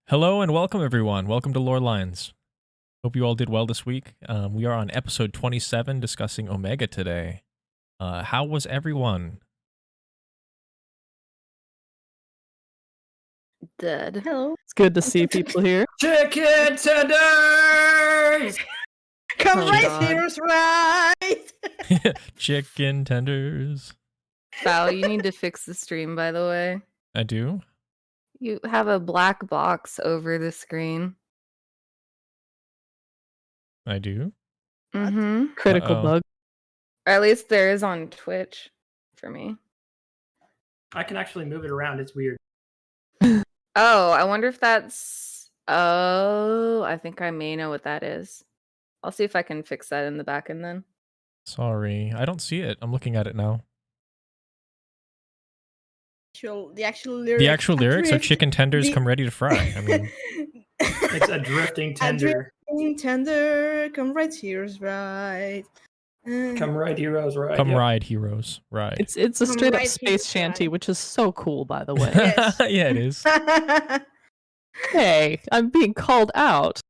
Hello and welcome everyone. Welcome to Lore Lines. Hope you all did well this week. We are on episode 27 discussing Omega today. How was everyone? Dead. Hello. It's good to see people here. Chicken tenders! Come Oh, right, God. heroes, right! Chicken tenders. Val, you need to fix the stream, by the way. I do? You have a black box over the screen. I do? Mm-hmm. Critical Uh-oh. bug. Or at least there is on Twitch for me. I can actually move it around. It's weird. Oh, I wonder if that's... Oh, I think I may know what that is. I'll see if I can fix that in the back end then. Sorry, I don't see it. I'm looking at it now. The actual lyrics. The actual lyrics are Adrift- chicken tenders the- come ready to fry. I mean, It's a drifting tender. Drifting tender, come right, heroes, right? Come right, heroes, right? come Yep. ride, heroes. Ride. It's a Come straight up right space here, shanty, guy. which is so cool, by the way. Yes. Yeah, it is. Hey, I'm being called out.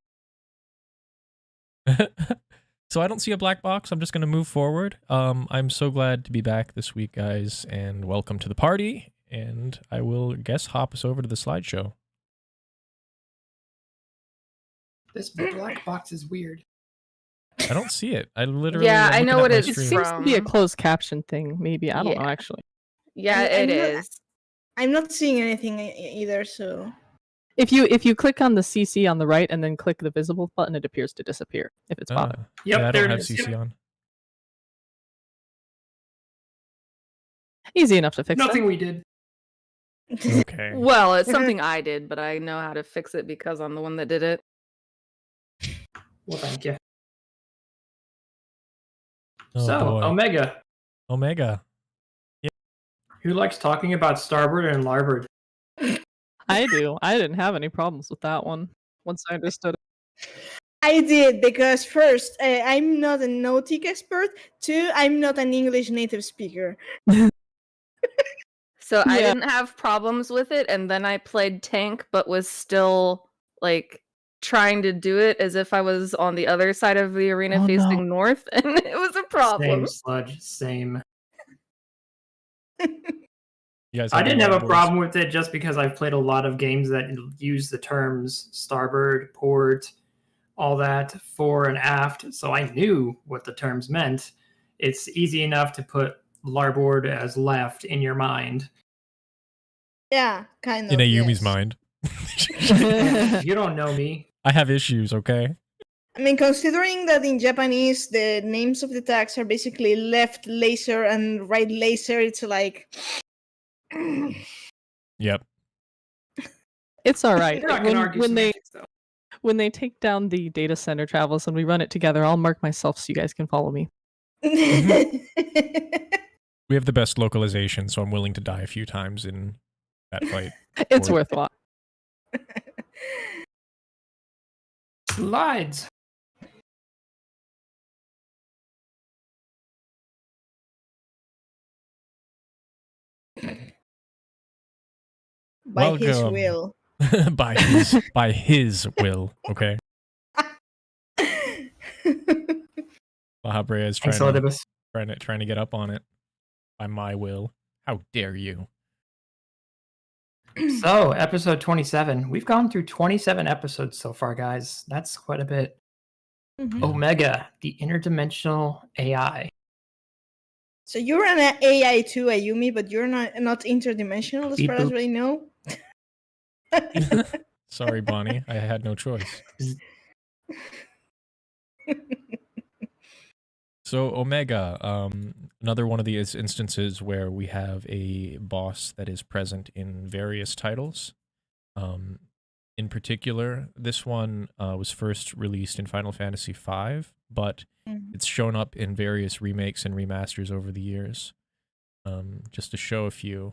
So I don't see a black box. I'm just going to move forward. I'm so glad to be back this week, guys, and welcome to the party. And I will guess hop us over to the slideshow. This black box is weird. I don't see it. I literally Yeah, am I looking know at what my it's It stream. seems to be a From- closed caption thing, maybe. I don't know, Yeah. actually. Yeah, I'm it not- is. I'm not seeing anything either, so. If you click on the CC on the right and then click the visible button, it appears to disappear if it's popping. Yep, Yeah, I there don't it have is. CC Yep. on. Easy enough to fix Nothing that. we did. Okay. Well, it's something I did, but I know how to fix it because I'm the one that did it. Well, thank you. Oh, So, boy. Omega. Omega. Who likes talking about starboard and larboard? I do. I didn't have any problems with that one once I understood it. I did, because first, I'm not a nautic expert. Two, I'm not an English native speaker. So I Yeah. didn't have problems with it, and then I played tank, but was still like trying to do it as if I was on the other side of the arena Oh, facing no. north, and it was a problem. Same, Sludge. Same. You guys I any didn't have a longboards? problem with it just because I've played a lot of games that use the terms starboard, port, all that, fore and aft, so I knew what the terms meant. It's easy enough to put larboard as left in your mind. Yeah, kind of. In Ayumi's yes. mind. You don't know me. I have issues, okay? I mean, considering that in Japanese the names of the tags are basically left laser and right laser, it's like. Yep. It's all right. We're not going to argue When semantics, though. when they take down the data center travels and we run it together, I'll mark myself so you guys can follow me. We have the best localization, so I'm willing to die a few times in that fight. It's Or- worthwhile. Slides. By his Welcome. will. by his will, okay? Baja Brea is Thanks, trying Elidibus. to get up on it. By my will. How dare you? So, episode 27. We've gone through 27 episodes so far, guys. That's quite a bit. Mhm. Omega, the interdimensional AI. So you're an AI too, Ayumi, but you're not interdimensional as Beep far as boop. I know. Sorry, Bonnie. I had no choice. So Omega, another one of these instances where we have a boss that is present in various titles. In particular, this one was first released in Final Fantasy V, but it's shown up in various remakes and remasters over the years. Just to show a few.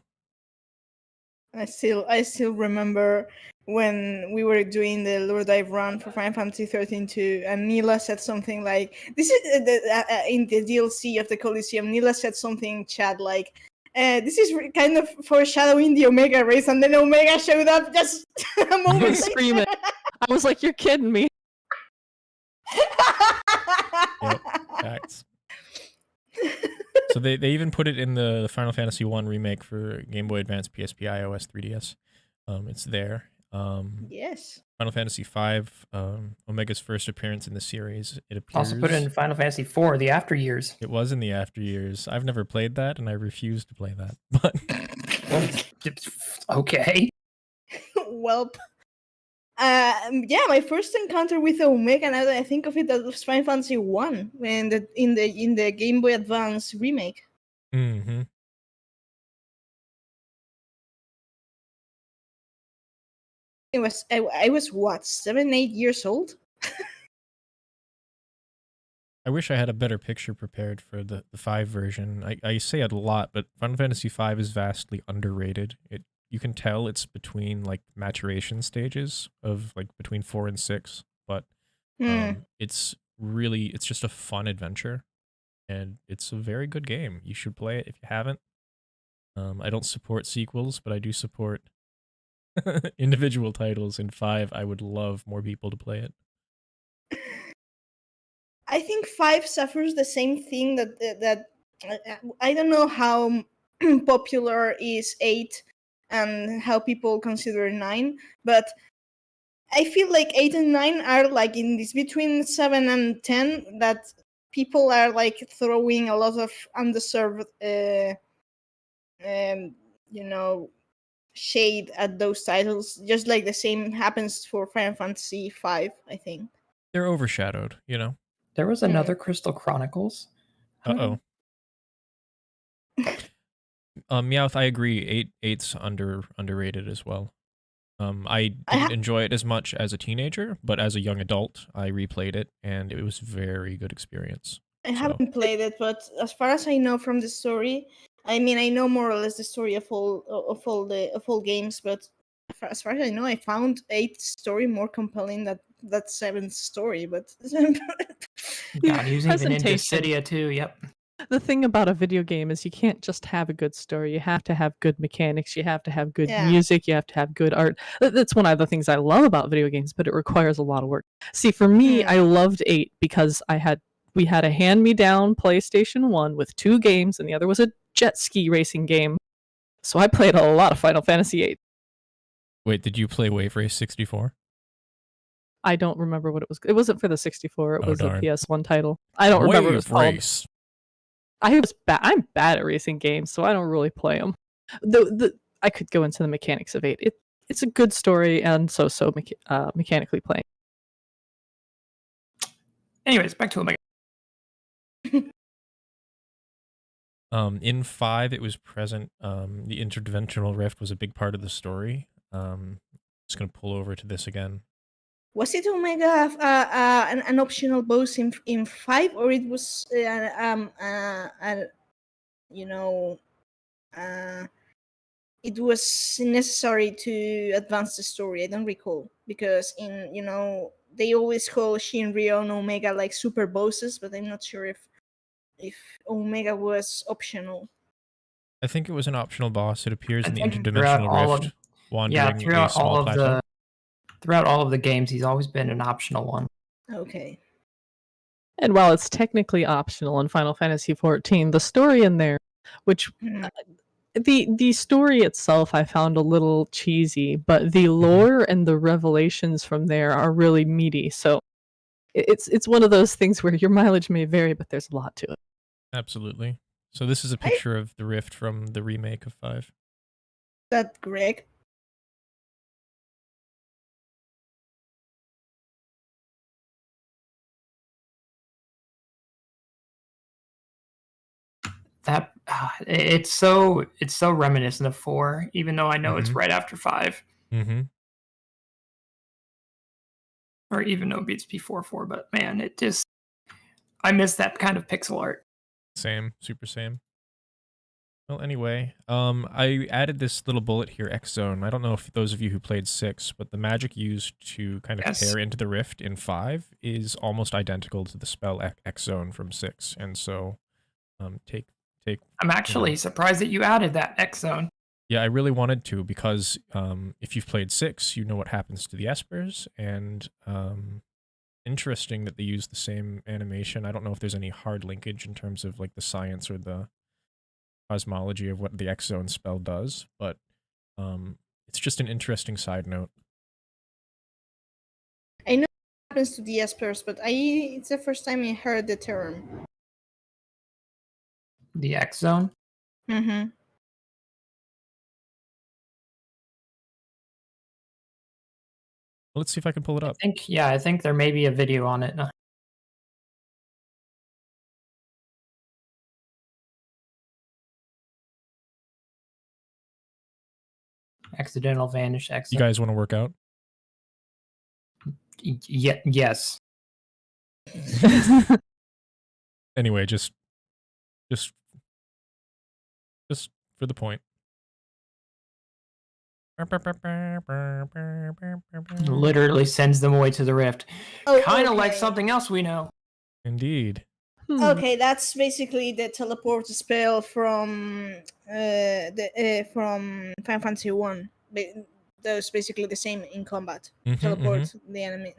I still remember when we were doing the Lord Dive run for Final Fantasy 13 too, and Neela said something like, "This is in the DLC of the Coliseum." Neela said something in chat like, This is kind of foreshadowing the Omega race, and then Omega showed up just a I moment was screaming. I was like, "You're kidding me!" Yep, facts. So they even put it in the Final Fantasy 1 remake for Game Boy Advance, PSP, iOS, 3DS. It's there. Yes. Final Fantasy 5, Omega's first appearance in the series. It appears. Also put it in Final Fantasy 4, the After Years. It was in the After Years. I've never played that, and I refuse to play that. But Okay. Welp. Yeah, my first encounter with Omega, now that I think of it, that was Final Fantasy 1 in the Game Boy Advance remake. mm-hmm. I was what, 7, 8 years old? I wish I had a better picture prepared for the 5 version. I say it a lot, but Final Fantasy 5 is vastly underrated. You can tell it's between like maturation stages of like between 4 and 6, but it's just a fun adventure, and it's a very good game. You should play it if you haven't. I don't support sequels, but I do support individual titles. In 5, I would love more people to play it. I think 5 suffers the same thing that I don't know how popular is 8 and how people consider 9, but I feel like 8 and 9 are like in this between 7 and 10 that people are like throwing a lot of undeserved shade at those titles, just like the same happens for Final Fantasy 5, I think. They're overshadowed, you know? There was another Crystal Chronicles. Uh-oh. Meowth, I agree. 8's underrated as well. I didn't enjoy it as much as a teenager, but as a young adult, I replayed it, and it was a very good experience. I haven't played it, but as far as I know from the story, I mean, I know more or less the story of all games, but as far as I know, I found 8's story more compelling than that 7's story. But God, he was even into Cydia too. Yep. The thing about a video game is you can't just have a good story. You have to have good mechanics. You have to have good music. You have to have good art. That's one of the things I love about video games, but it requires a lot of work. See, for me, I loved 8 because we had a hand-me-down PlayStation 1 with 2 games, and the other was a jet ski racing game. So I played a lot of Final Fantasy 8. Wait, did you play Wave Race 64? I don't remember what it was. It wasn't for the 64. It was darn. a PS1 title. I don't remember what it was called. Race. I'm bad at racing games, so I don't really play them. I could go into the mechanics of 8. It's a good story and so mechanically playing. Anyways, back to Omega. In 5, it was present. The interdimensional rift was a big part of the story. Just gonna pull over to this again. Was it Omega an optional boss in 5, or it was it was necessary to advance the story? I don't recall, because they always call Shinryu and Omega like super bosses, but I'm not sure if Omega was optional. I think it was an optional boss. It appears in the interdimensional rift. Throughout all of the games, he's always been an optional one. Okay. And while it's technically optional in Final Fantasy XIV, the story in there, which the story itself I found a little cheesy, but the lore and the revelations from there are really meaty. So it's one of those things where your mileage may vary, but there's a lot to it. Absolutely. So this is a picture of the rift from the remake of 5. That Greg? That it's so reminiscent of 4, even though I know it's right after 5. Mm-hmm. Or even though it beats P4, but man, I miss that kind of pixel art. Same, super same. Well, anyway, I added this little bullet here, X Zone. I don't know if those of you who played 6, but the magic used to kind of tear into the rift in 5 is almost identical to the spell X Zone from 6, and so take take. I'm actually surprised that you added that X zone. Yeah, I really wanted to because if you've played 6, you know what happens to the espers, and interesting that they use the same animation. I don't know if there's any hard linkage in terms of like the science or the cosmology of what the X zone spell does, but it's just an interesting side note. I know what happens to the espers, but it's the first time I heard the term. The X zone? Mm-hmm. Let's see if I can pull it up. I think there may be a video on it. Accidental vanish X You zone. guys want to work out? Yes. Anyway, just for the point. Literally sends them away to the rift. Oh, Kind of like okay. something else we know. Indeed. Okay, that's basically the teleport spell from from Final Fantasy 1. That's basically the same in combat. Teleport the enemy.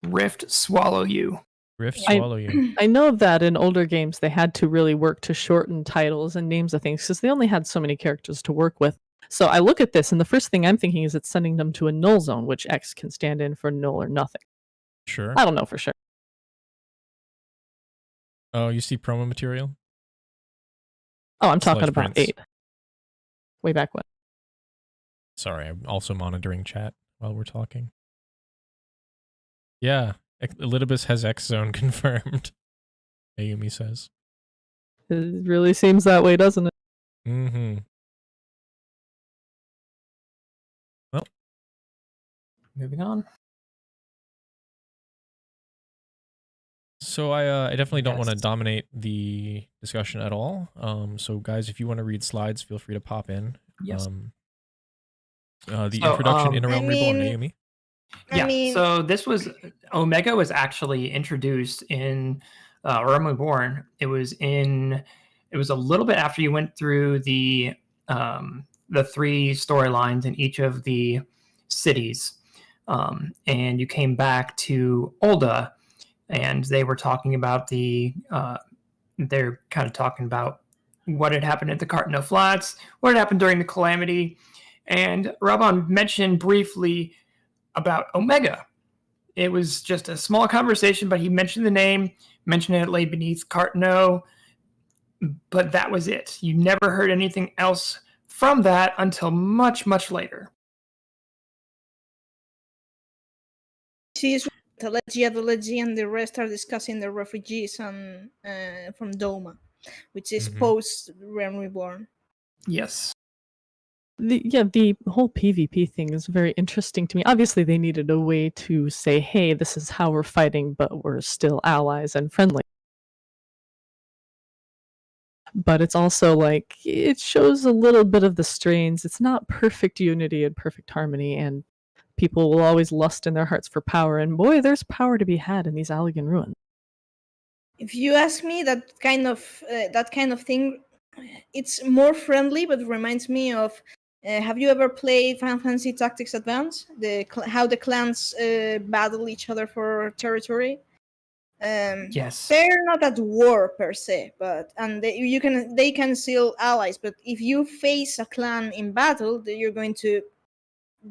Rift swallow you. Rift swallow you. I know that in older games they had to really work to shorten titles and names of things because they only had so many characters to work with. So I look at this and the first thing I'm thinking is it's sending them to a null zone, which X can stand in for null or nothing. Sure. I don't know for sure. Oh, you see promo material? Oh, I'm talking Slice about prints. 8. Way back when. Sorry, I'm also monitoring chat while we're talking. Yeah, Elidibus has X zone confirmed. Ayumi says. It really seems that way, doesn't it? Mm-hmm. Well, moving on. So I definitely don't want to dominate the discussion at all. So guys, if you want to read slides, feel free to pop in. Yes. The introduction in A Realm Reborn, Ayumi. Yeah, so this was Omega was actually introduced in Realm Reborn. It was a little bit after you went through the 3 storylines in each of the cities, and you came back to Ul'dah, and they were talking about they're kind of talking about what had happened at the Cartano Flats, what had happened during the Calamity, and Rabban mentioned briefly about Omega. It was just a small conversation, but he mentioned the name, mentioned it lay beneath Cartano, but that was it. You never heard anything else from that until much, much later. She's Telegia, and the rest are discussing the refugees from Doma, which is post Realm Reborn. Yes. The whole PvP thing is very interesting to me. Obviously, they needed a way to say, hey, this is how we're fighting, but we're still allies and friendly. But it's also like, it shows a little bit of the strains. It's not perfect unity and perfect harmony, and people will always lust in their hearts for power, and boy, there's power to be had in these Allagan ruins. If you ask me, that kind of thing, it's more friendly, but it reminds me of. Have you ever played Final Fantasy Tactics Advance? How the clans battle each other for territory. Yes. They're not at war per se, but they can still allies. But if you face a clan in battle, you're going to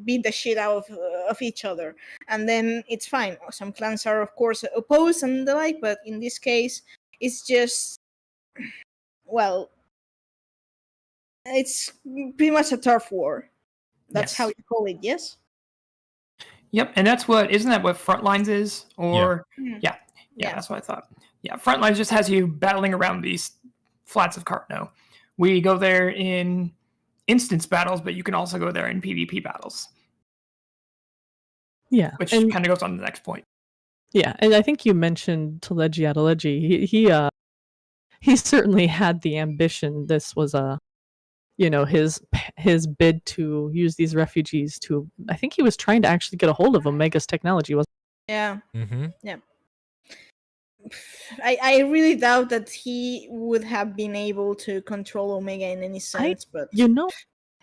beat the shit out of each other, and then it's fine. Some clans are, of course, opposed and the like, but in this case, it's just it's pretty much a turf war. That's how you call it, yes? Yep, and isn't that what Frontlines is? Or yeah, that's what I thought. Yeah, Frontlines just has you battling around these flats of Cartano. We go there in instance battles, but you can also go there in PvP battles. Yeah. Which kind of goes on to the next point. Yeah, and I think you mentioned Telegia. He certainly had the ambition. This was his bid to use these refugees to. I think he was trying to actually get a hold of Omega's technology, wasn't he? Yeah. Mm-hmm. Yeah. I really doubt that he would have been able to control Omega in any sense. But You know,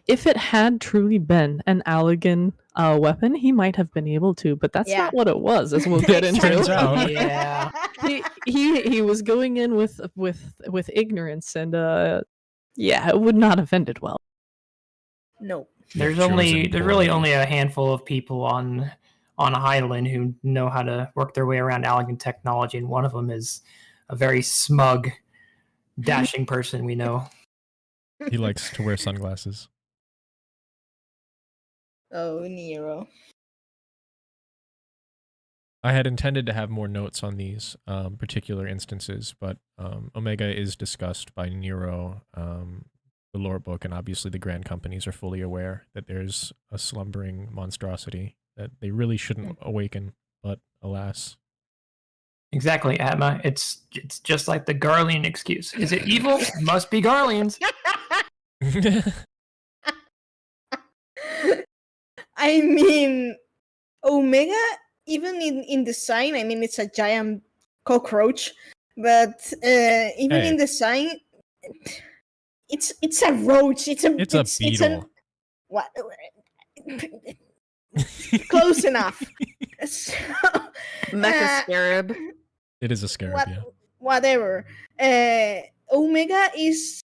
if it had truly been an Allagan weapon, he might have been able to, but that's Yeah. not what it was, as we'll get into. Turns out. Yeah. He was going in with ignorance, and yeah, it would not have ended well. No. There's Chosen really poorly. only a handful of people on Hydaelyn who know how to work their way around Allagan technology, and one of them is a very smug, dashing person we know. He likes to wear sunglasses. Oh, Nero. I had intended to have more notes on these particular instances, but Omega is discussed by Nero, the lore book, and obviously the Grand Companies are fully aware that there's a slumbering monstrosity that they really shouldn't awaken, but alas. Exactly, Atma. It's just like the Garlean excuse. Is it evil? Must be Garleans. I mean, Omega, even in design, I mean, it's a giant cockroach, but even in design, it's a roach. It's a beetle. What? Close enough. So, Mecha scarab. It is a scarab, yeah. Whatever. Omega is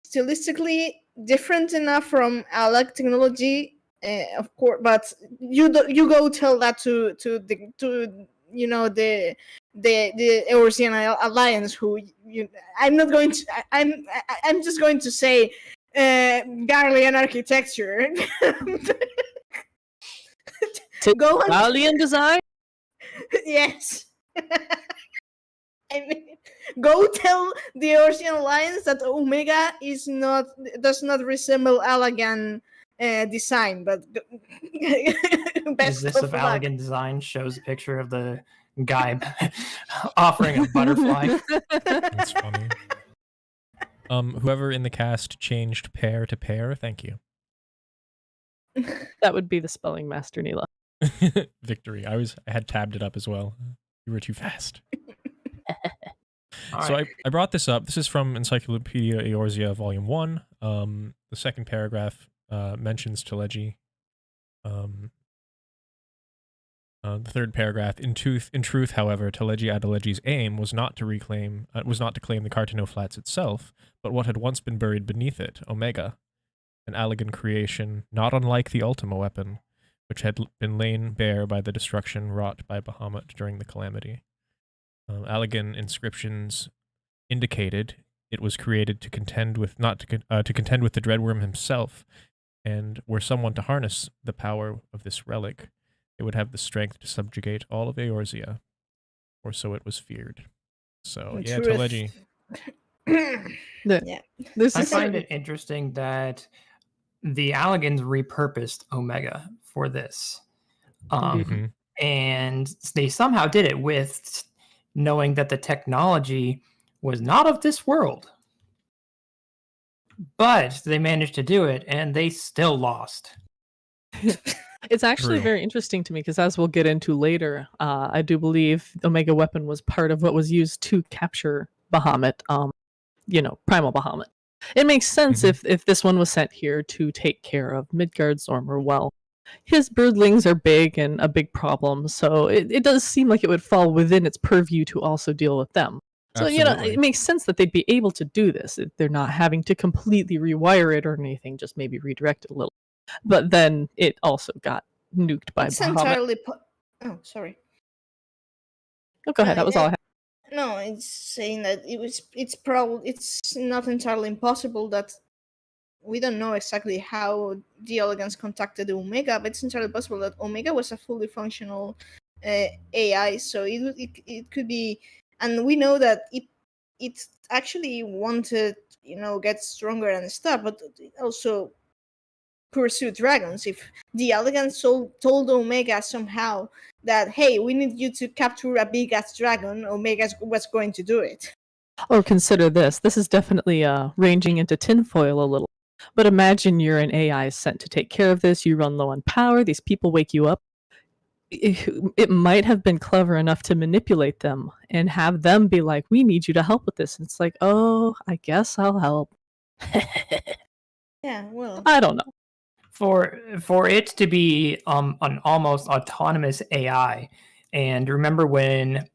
stylistically different enough from Allag technology, of course, but you go tell that to the Eorzean Alliance, who I'm not going to. I'm just going to say Garlean architecture. Go on. Garlean design? Yes. I mean, go tell the Eorzean Alliance that Omega does not resemble Allagan design, but best Is this of of luck. Allagan design shows a picture of the guy offering a butterfly. That's funny. Whoever in the cast changed pair to pair, thank you. That would be the spelling master, Neela. Victory. I had tabbed it up as well. You were too fast. All So right. I brought this up. This is from Encyclopedia Eorzea, Volume 1. The second paragraph mentions Teleji. The third paragraph, in truth, however, Teleji Adeleji's aim was not to claim the Cartano Flats itself, but what had once been buried beneath it, Omega, an Allagan creation not unlike the Ultima weapon, which had been lain bare by the destruction wrought by Bahamut during the Calamity. Allagan inscriptions indicated it was created to contend with to contend with the Dreadworm himself, and were someone to harness the power of this relic, it would have the strength to subjugate all of Eorzea, or so it was feared. So yeah, Truth. Teleji. Yeah. This I is find it interesting that the Allagans repurposed Omega for this. Mhm. And they somehow did it with knowing that the technology was not of this world. But they managed to do it, and they still lost. It's actually True. very interesting to me because, as we'll get into later, I do believe Omega Weapon was part of what was used to capture Bahamut, Primal Bahamut. It makes sense if this one was sent here to take care of Midgard's armor. Well, his birdlings are big and a big problem, so it does seem like it would fall within its purview to also deal with them. So, Absolutely. it makes sense that they'd be able to do this. They're not having to completely rewire it or anything, just maybe redirect it a little. But then it also got nuked by It's Bahamut. entirely. Oh, sorry. Oh, go ahead. That was all I had. No, it's saying that it's not entirely impossible that we don't know exactly how the Allagans contacted Omega, but it's entirely possible that Omega was a fully functional AI, so it could be, and we know that it actually wanted get stronger and stuff, but it also pursue dragons. If the Allagans told Omega somehow that, hey, we need you to capture a big ass dragon, Omega was going to do it. Or consider this. This is definitely ranging into tinfoil a little. But imagine you're an AI sent to take care of this. You run low on power. These people wake you up. it might have been clever enough to manipulate them and have them be like, we need you to help with this. And it's like, oh, I guess I'll help. Yeah, well, I don't know. For it to be an almost autonomous AI, and remember when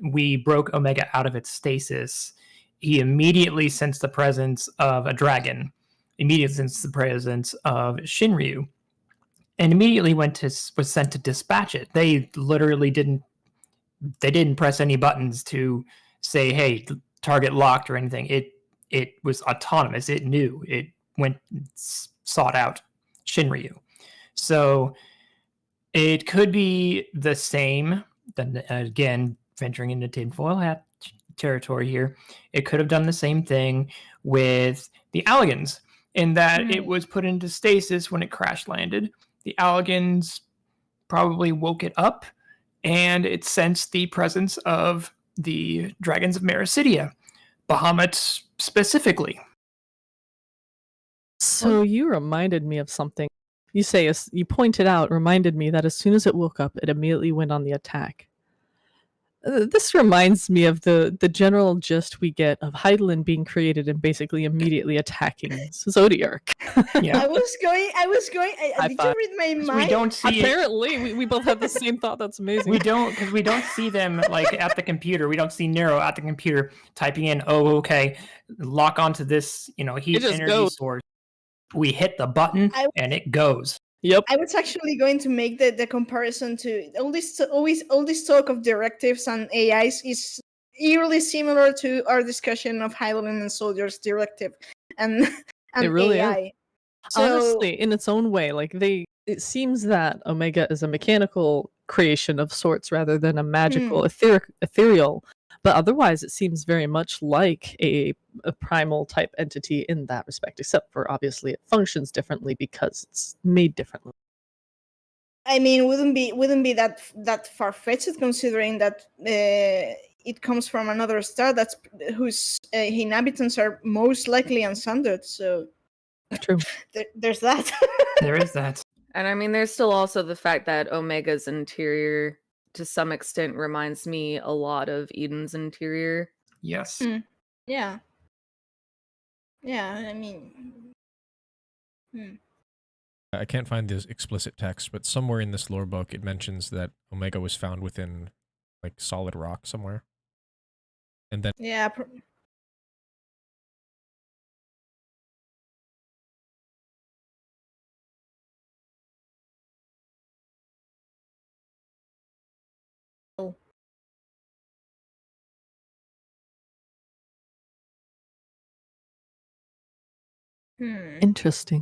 we broke Omega out of its stasis, he immediately sensed the presence of a dragon, immediately sensed the presence of Shinryu, and immediately was sent to dispatch it. They literally didn't press any buttons to say, hey, target locked or anything. It was autonomous. It knew. It went sought out Shinryu. So it could be the same. Then again, venturing into tinfoil hat territory here, it could have done the same thing with the Allagans, in that it was put into stasis when it crash landed. The Allagans probably woke it up, and it sensed the presence of the dragons of Mericidia, Bahamut specifically. So you reminded me of something. You pointed out, reminded me that as soon as it woke up, it immediately went on the attack. This reminds me of the general gist we get of Heidelin being created and basically immediately attacking Zodiark. Yeah. I was going. Did you read my mind? We don't see Apparently, we both have the same thought. That's amazing. We don't, because we don't see them like at the computer. We don't see Nero at the computer typing in, oh, okay, lock onto this, heat energy goes. source. We hit the button and it goes. Yep. I was actually going to make the comparison to all this talk of directives and AIs is eerily similar to our discussion of Heidelin and Soldier's directive and It really AI. is. So, Honestly, in its own way, it seems that Omega is a mechanical creation of sorts rather than a magical ethereal. But otherwise, it seems very much like a primal type entity in that respect, except for obviously it functions differently because it's made differently. I mean, wouldn't be that far fetched considering that it comes from another star whose inhabitants are most likely unsundered. So True. There's that. There is that. And I mean, there's still also the fact that Omega's interior, to some extent, reminds me a lot of Eden's interior. Yes. Yeah. Yeah, I mean... I can't find this explicit text, but somewhere in this lore book it mentions that Omega was found within, solid rock somewhere. And then... Yeah, Interesting.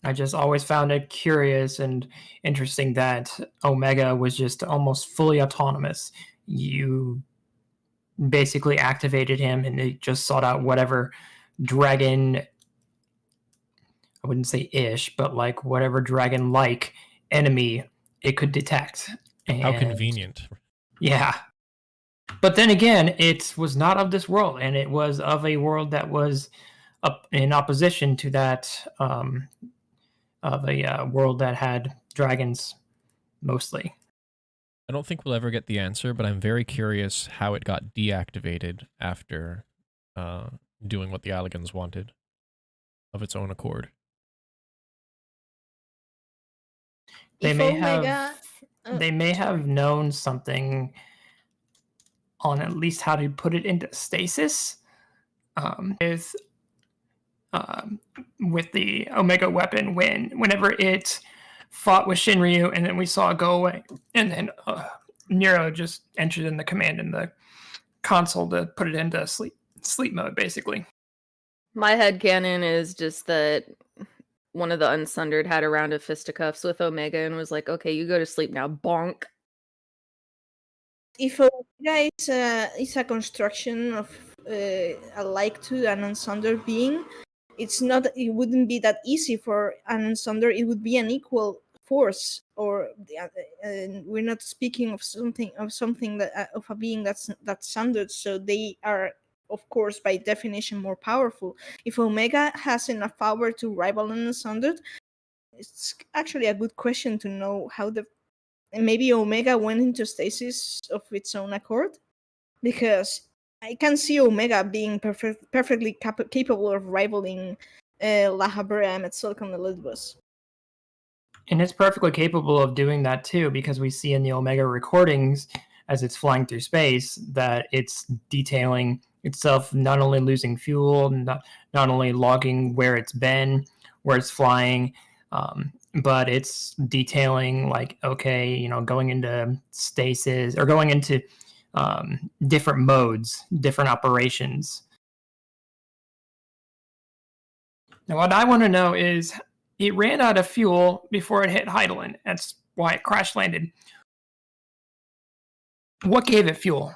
I just always found it curious and interesting that Omega was just almost fully autonomous. You basically activated him and it just sought out whatever dragon, I wouldn't say ish, but whatever dragon-like enemy it could detect. And how convenient. Yeah. But then again, it was not of this world, and it was of a world that was in opposition to that of a world that had dragons mostly. I don't think we'll ever get the answer, but I'm very curious how it got deactivated after doing what the Allagans wanted of its own accord. They may have known something on at least how to put it into stasis with the Omega weapon whenever it fought with Shinryu, and then we saw it go away, and then Nero just entered in the command in the console to put it into sleep mode, basically. My headcanon is just that one of the Unsundered had a round of fisticuffs with Omega and was like, okay, you go to sleep now, bonk. If Omega is a construction of alike to an unsundered being, it wouldn't be that easy for an unsundered. It would be an equal force, or we're not speaking of something that of a being that's sundered. So they are, of course, by definition, more powerful. If Omega has enough power to rival an unsundered, it's actually a good question to know how maybe Omega went into stasis of its own accord, because I can see Omega being perfectly capable of rivaling La Habrea and Silicon Elizabeth. And it's perfectly capable of doing that too, because we see in the Omega recordings as it's flying through space that it's detailing itself not only losing fuel, not only logging where it's been, where it's flying, but it's detailing like, okay, you know, going into stasis or going into different modes, different operations. Now, what I want to know is, it ran out of fuel before it hit Heidelin. That's why it crash landed. What gave it fuel?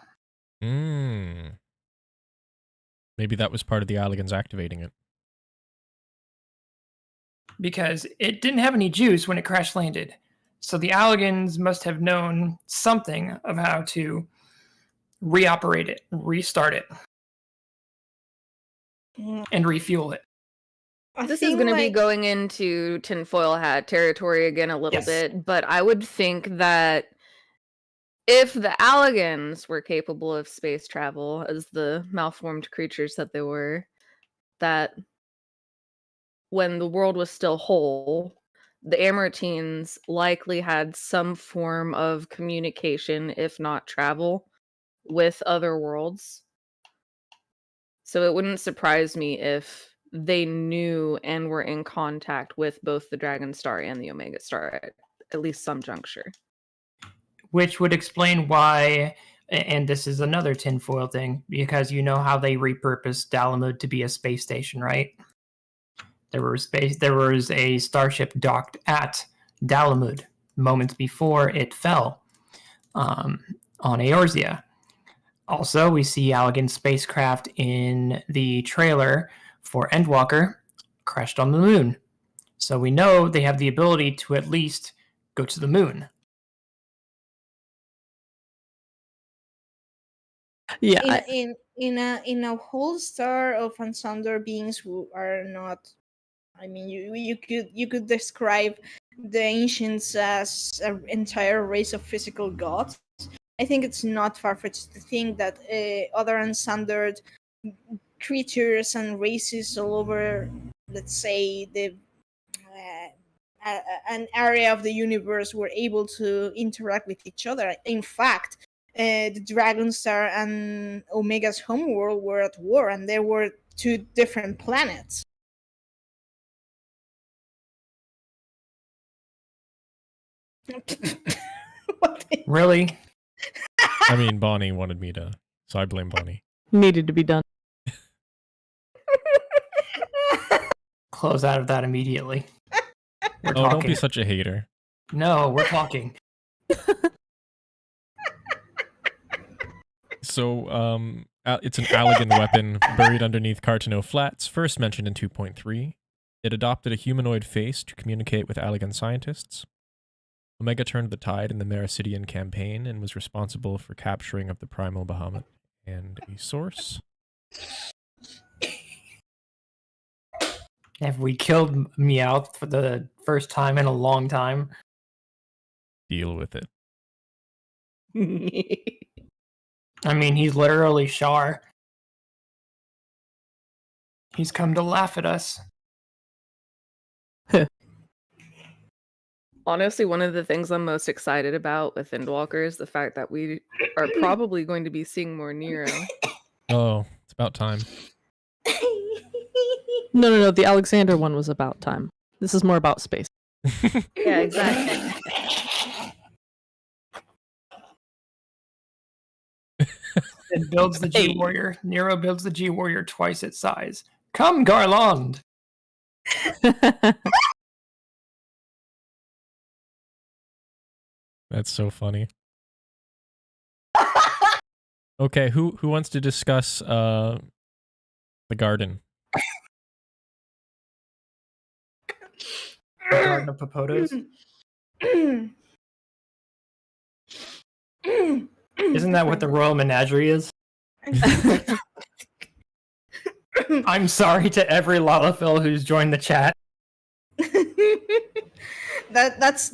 Maybe that was part of the Allagans activating it. Because it didn't have any juice when it crash landed. So the Allagans must have known something of how to reoperate it, restart it, and refuel it. This is going to be going into tinfoil hat territory again a little bit, but I would think that if the Allagans were capable of space travel as the malformed creatures that they were, that when the world was still whole, the Amarantines likely had some form of communication, if not travel, with other worlds. So it wouldn't surprise me if they knew and were in contact with both the Dragon Star and the Omega Star at least some juncture. Which would explain why, and this is another tinfoil thing, because you know how they repurposed Dalamud to be a space station, right? There was a starship docked at Dalamud moments before it fell on Eorzea. Also, we see Allagan spacecraft in the trailer for Endwalker crashed on the moon. So we know they have the ability to at least go to the moon. Yeah. In a whole star of Ansander beings who are not, I mean, you could describe the ancients as an entire race of physical gods. I think it's not far-fetched to think that other unsundered creatures and races all over, let's say, an area of the universe were able to interact with each other. In fact, the Dragon Star and Omega's homeworld were at war, and there were two different planets. Really? I mean, Bonnie wanted me to, so I blame Bonnie. Needed to be done. Close out of that immediately. We're talking. Don't be talking. such a hater. No, we're talking. So, it's an Allagan weapon buried underneath Cartano Flats, first mentioned in 2.3. It adopted a humanoid face to communicate with Allagan scientists. Omega turned the tide in the Mericidian campaign and was responsible for capturing of the Primal Bahamut and a source. Have we killed Meowth for the first time in a long time? Deal with it. I mean, he's literally Shar. He's come to laugh at us. Honestly, one of the things I'm most excited about with Endwalker is the fact that we are probably going to be seeing more Nero. Oh, it's about time. No. The Alexander one was about time. This is more about space. Yeah, exactly. It builds the G Warrior. Nero builds the G Warrior twice its size. Come, Garland! That's so funny. Okay, who wants to discuss the garden? Garden of Papotas? Isn't that what the Royal Menagerie is? I'm sorry to every Lalafell who's joined the chat. This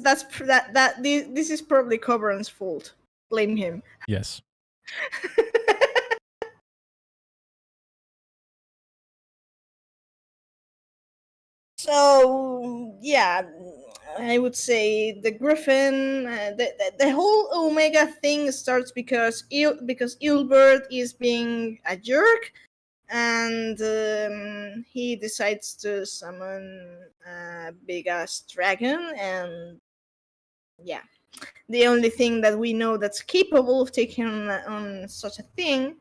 is probably Coburn's fault. Blame him. Yes. So yeah, I would say the Griffin, the whole Omega thing starts because Ilbert is being a jerk, and he decides to summon a big ass dragon, and yeah, the only thing that we know that's capable of taking on such a thing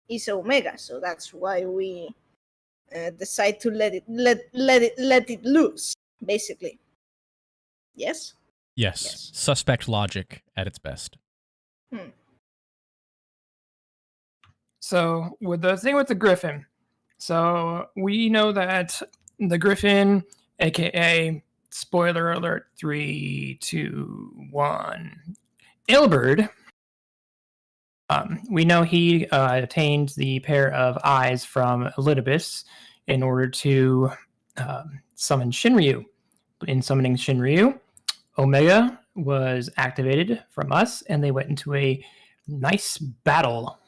is Omega. So that's why we decide to let it loose, basically. Yes. Suspect logic at its best. So with the thing with the Griffin, so we know that the Griffin, aka spoiler alert, 3, 2, 1, Ilbert. We know he attained the pair of eyes from Elidibus in order to summon Shinryu. In summoning Shinryu, Omega was activated from us, and they went into a nice battle.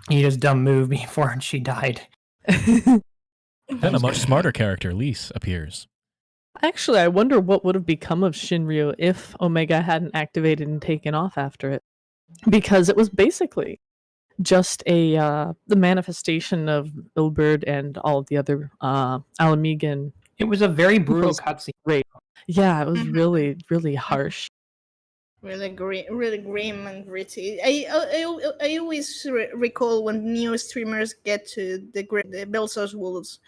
He just dumb move before she died. Then a much smarter character, Lise, appears. Actually, I wonder what would have become of Shinryu if Omega hadn't activated and taken off after it. Because it was basically just the manifestation of Ilbert and all of the other Alamegan. It was a very brutal cutscene. Right. Yeah, it was really, really harsh. Really grim and gritty. I always recall when new streamers get to the Belsos Wolves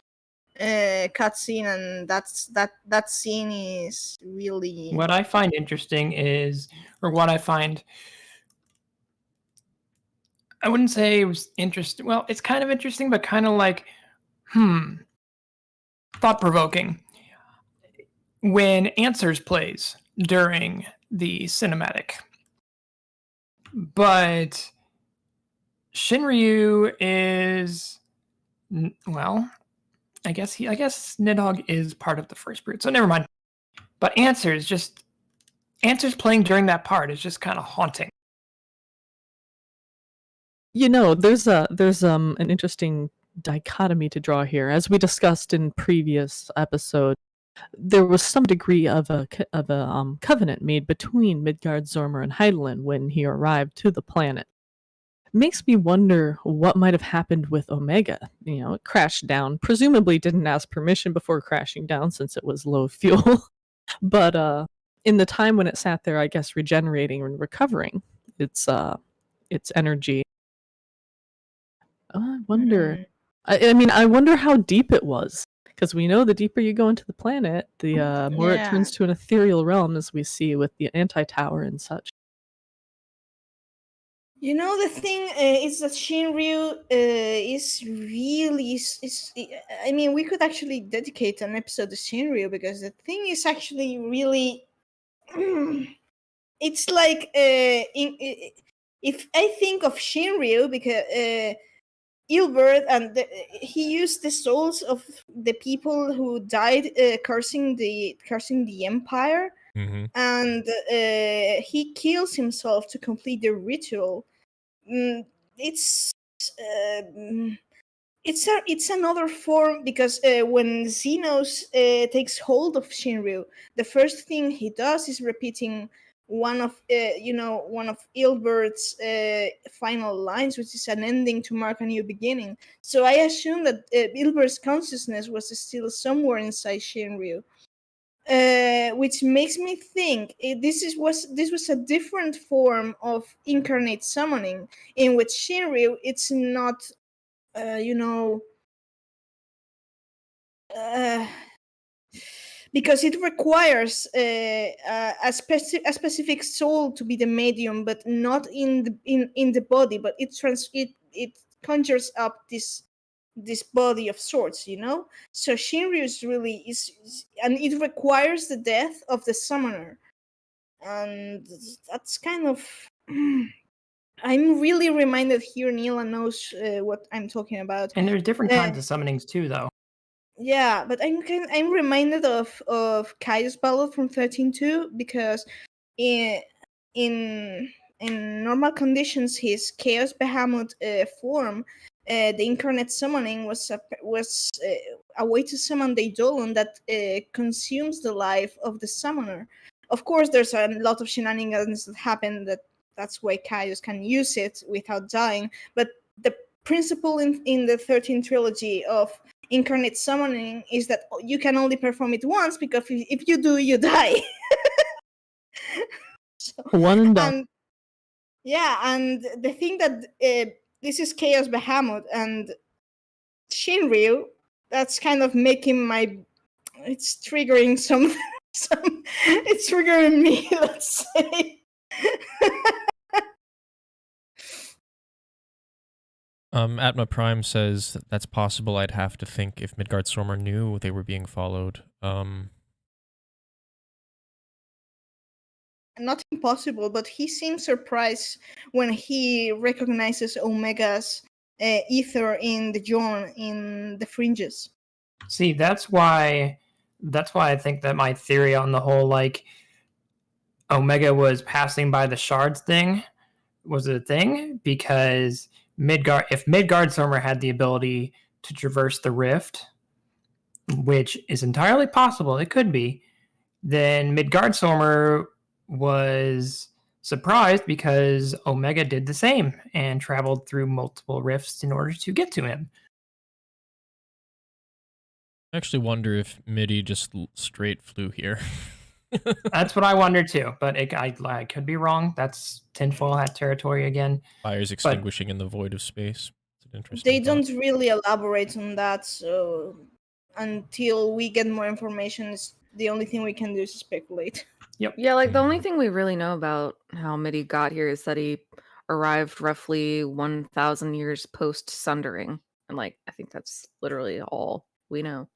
cutscene, and that scene is really. What I find interesting is, or what I find, I wouldn't say it was interesting. Well, it's kind of interesting, but kind of like, thought-provoking. When Answers plays during the cinematic, but Shinryu is, well, I guess Nidhogg is part of the first brood, so never mind. But Answers playing during that part is just kind of haunting. You know, there's an interesting dichotomy to draw here. As we discussed in previous episode, there was some degree of a covenant made between Midgard, Zormer, and Hydaelyn when he arrived to the planet. Makes me wonder what might have happened with Omega. You know, it crashed down. Presumably didn't ask permission before crashing down since it was low fuel. But in the time when it sat there, I guess regenerating and recovering its energy. I wonder. I mean, I wonder how deep it was. Because we know the deeper you go into the planet, the more it turns to an ethereal realm, as we see with the anti-tower and such. You know, the thing is that Shinryu is really... I mean, we could actually dedicate an episode to Shinryu, because the thing is actually really... it's like... if I think of Shinryu, because... Ilbert, and he used the souls of the people who died cursing the empire, and he kills himself to complete the ritual. It's another form, because when Xenos takes hold of Shinryu, the first thing he does is repeating one of Ilbert's final lines, which is an ending to mark a new beginning. So I assume that Ilbert's consciousness was still somewhere inside Shinryu, which makes me think this was a different form of incarnate summoning, in which Shinryu, it's not because it requires a specific soul to be the medium, but not in the body, but it conjures up this body of sorts, you know. So Shinryu is and it requires the death of the summoner, and that's kind of. I'm really reminded here. Neela knows what I'm talking about. And there's different kinds of summonings too, though. Yeah, but I'm reminded of Caius Ballot from 13.2 because in normal conditions, his Chaos Behemoth form, the incarnate summoning was a way to summon the Eidolon that consumes the life of the summoner. Of course, there's a lot of shenanigans that happen that's why Caius can use it without dying. But the principle in the 13th trilogy of incarnate summoning is that you can only perform it once, because if you do, you die. So, One and done. and yeah, and the thing that this is Chaos Behemoth and Shinryu, that's kind of making it's triggering some it's triggering me, let's say. Atma Prime says that's possible. I'd have to think if Midgardstormer knew they were being followed. Not impossible, but he seems surprised when he recognizes Omega's ether in the Jorn in the fringes. See, that's why I think that my theory on the whole, like, Omega was passing by the shards thing was a thing, because if Midgardstormer had the ability to traverse the rift, which is entirely possible, it could be, then Midgardstormer was surprised because Omega did the same and traveled through multiple rifts in order to get to him. I actually wonder if Midi just straight flew here. That's what I wonder too, but I could be wrong. That's tinfoil hat territory again. Fires extinguishing in the void of space. It's an interesting They thought. don't really elaborate on that, so until we get more information, the only thing we can do is speculate. Yep. Yeah, like the only thing we really know about how Midi got here is that he arrived roughly 1,000 years post Sundering, and like I think that's literally all we know.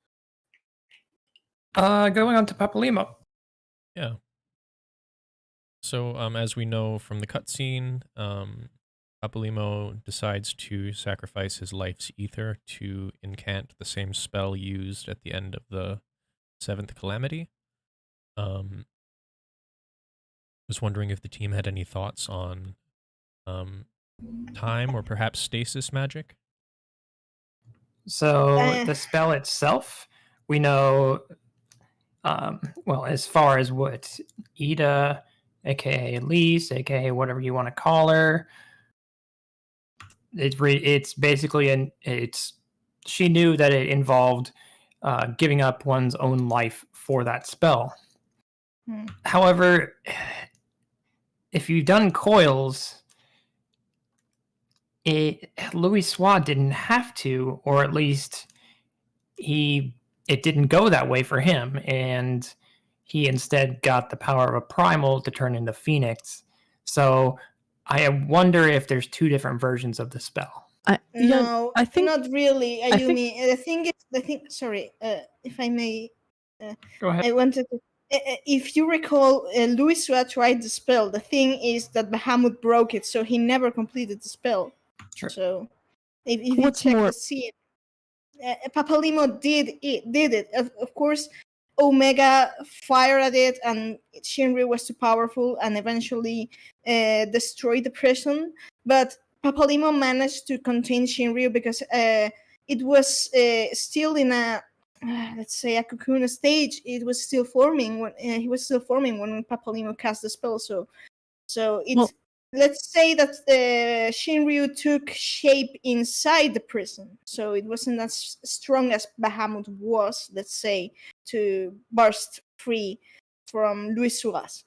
Going on to Papalimo. Yeah. So, as we know from the cutscene, Papalimo decides to sacrifice his life's ether to incant the same spell used at the end of the 7th Calamity. Was wondering if the team had any thoughts on time or perhaps stasis magic. So the spell itself, we know, well, as far as what Ida, aka Elise, aka whatever you want to call her, it's basically she knew that it involved giving up one's own life for that spell. However, if you've done coils, Louis Sois didn't have to, or at least it didn't go that way for him, and he instead got the power of a primal to turn into Phoenix. So I wonder if there's two different versions of the spell. No, I think not really, Ayumi. Sorry, if I may. Go ahead. I wanted to. If you recall, Louis Sois tried the spell. The thing is that Bahamut broke it, so he never completed the spell. Sure. So, if you check the scene, Papalimo did it. Of course, Omega fired at it, and Shinryu was too powerful, and eventually destroyed the prison. But Papalimo managed to contain Shinryu because it was still in a let's say a cocoon stage. It was still forming when he was still forming when Papalimo cast the spell. So let's say that Shinryu took shape inside the prison, so it wasn't as strong as Bahamut was, let's say, to burst free from Louis Sois.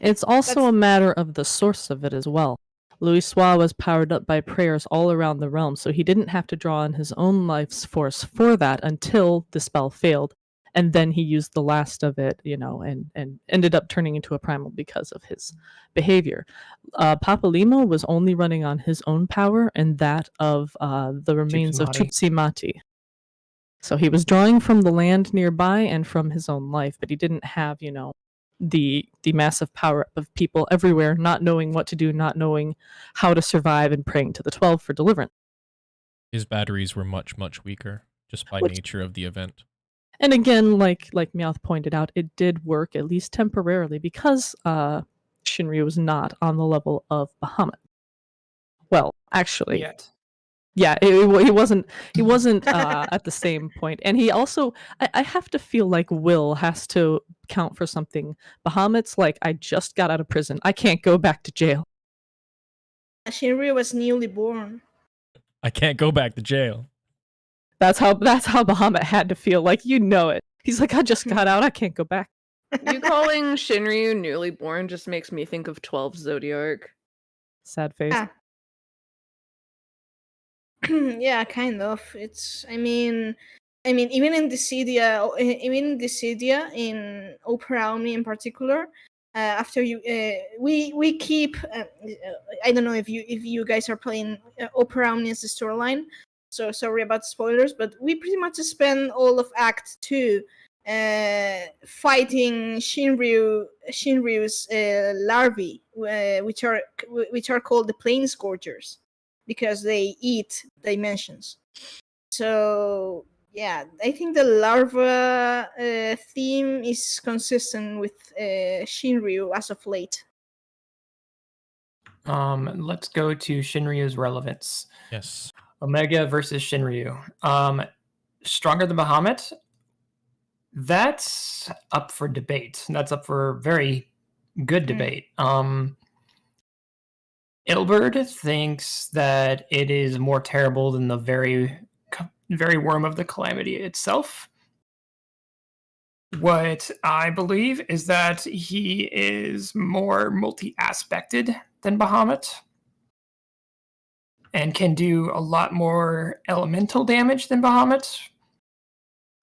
It's also a matter of the source of it as well. Louis Sois was powered up by prayers all around the realm, so he didn't have to draw on his own life's force for that until the spell failed. And then he used the last of it, and ended up turning into a primal because of his behavior. Papalimo was only running on his own power and that of the remains of Chupsimati. So he was drawing from the land nearby and from his own life, but he didn't have, the massive power of people everywhere, not knowing what to do, not knowing how to survive, and praying to the 12 for deliverance. His batteries were much, much weaker, just by nature of the event. And again, like Meowth pointed out, it did work at least temporarily because Shinryu was not on the level of Bahamut. Well, actually, Yet. Yeah, he wasn't at the same point. And he also, I have to feel like will has to count for something. Bahamut's like, I just got out of prison. I can't go back to jail. Shinryu was newly born. I can't go back to jail. That's how Bahamut had to feel. Like, you know it. He's like, I just got out. I can't go back. You calling Shinryu newly born just makes me think of 12 Zodiac. Sad face. Ah. Yeah, kind of. It's. I mean, even in Dissidia, in Opera Omni in particular, after you, we keep. I don't know if you guys are playing Opera Omni as the storyline, so sorry about spoilers, but we pretty much spend all of Act 2 fighting Shinryu's larvae, which are called the Planescourgers, because they eat dimensions. So yeah, I think the larva theme is consistent with Shinryu as of late. Let's go to Shinryu's relevance. Yes. Omega versus Shinryu. Stronger than Bahamut? That's up for debate. That's up for very good debate. Ilberd thinks that it is more terrible than the very worm of the calamity itself. What I believe is that he is more multi-aspected than Bahamut and can do a lot more elemental damage than Bahamut.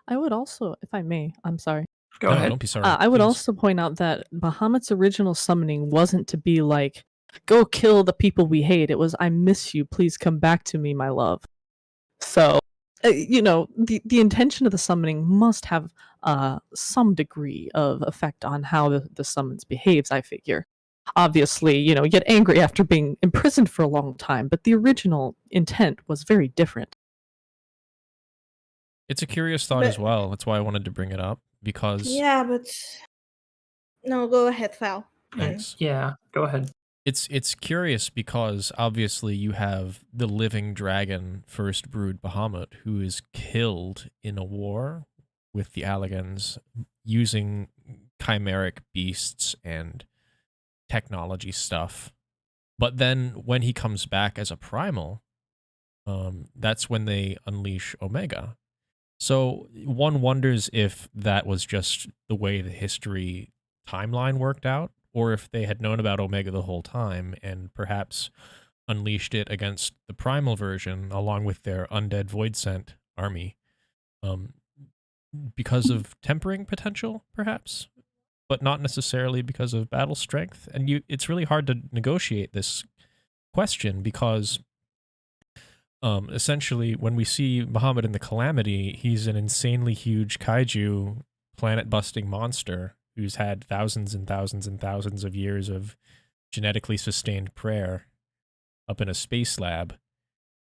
I would also, if I may, I'm sorry. Go ahead. Don't be sorry. I would please. also point out that Bahamut's original summoning wasn't to be like, go kill the people we hate. It was, I miss you. Please come back to me, my love. So, the intention of the summoning must have some degree of effect on how the summons behaves, I figure. Obviously, you get angry after being imprisoned for a long time, but the original intent was very different. It's a curious thought as well. That's why I wanted to bring it up, because... Yeah, but... No, go ahead, Val. Thanks. Yeah, go ahead. It's curious because obviously you have the living dragon first brood Bahamut, who is killed in a war with the Allagans using chimeric beasts and technology stuff. But then when he comes back as a primal, that's when they unleash Omega. So one wonders if that was just the way the history timeline worked out, or if they had known about Omega the whole time and perhaps unleashed it against the primal version along with their undead void sent army, because of tempering potential, perhaps, but not necessarily because of battle strength. And it's really hard to negotiate this question because essentially when we see Bahamut in the Calamity, he's an insanely huge kaiju planet-busting monster who's had thousands and thousands and thousands of years of genetically sustained prayer up in a space lab.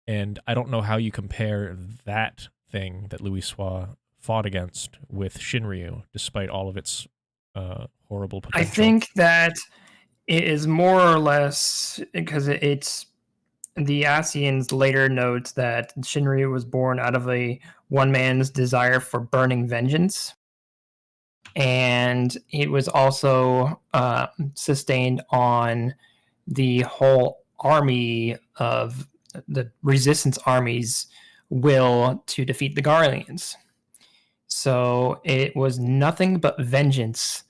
And I don't know how you compare that thing that Louis Soix fought against with Shinryu, despite all of its horrible potential. I think that it is more or less because it's the Asians later note that Shinryu was born out of a one man's desire for burning vengeance. And it was also sustained on the whole army of the resistance army's will to defeat the Garleans. So it was nothing but vengeance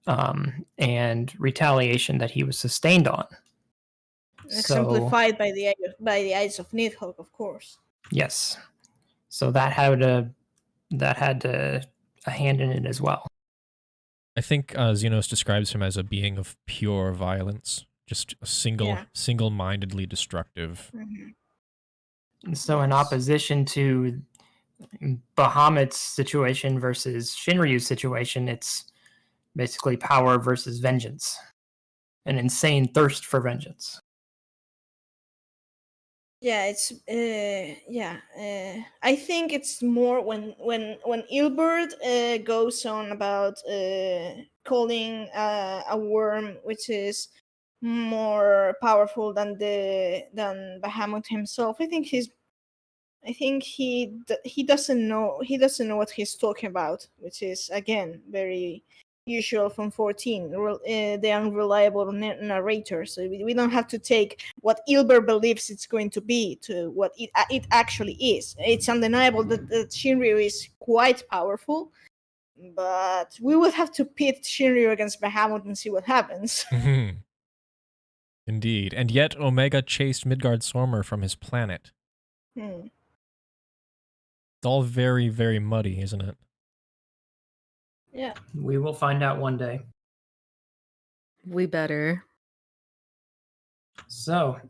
and retaliation that he was sustained on. Exemplified by the eyes of Nidhogg, of course. Yes. So that had a hand in it as well. I think Xenos describes him as a being of pure violence, just a single-mindedly destructive. Mm-hmm. And so in opposition to Bahamut's situation versus Shinryu's situation, it's basically power versus vengeance. An insane thirst for vengeance. Yeah, it's I think it's more when Ilbert goes on about calling a worm which is more powerful than Bahamut himself. I think he doesn't know what he's talking about, which is again very usual from 14, the unreliable narrator. So we don't have to take what Ilbert believes it's going to be to what it actually is. It's undeniable that Shinryu is quite powerful, but we will have to pit Shinryu against Bahamut and see what happens. Indeed. And yet Omega chased Midgard-Sormer from his planet. It's all very, very muddy, isn't it? Yeah. We will find out one day. We better. So,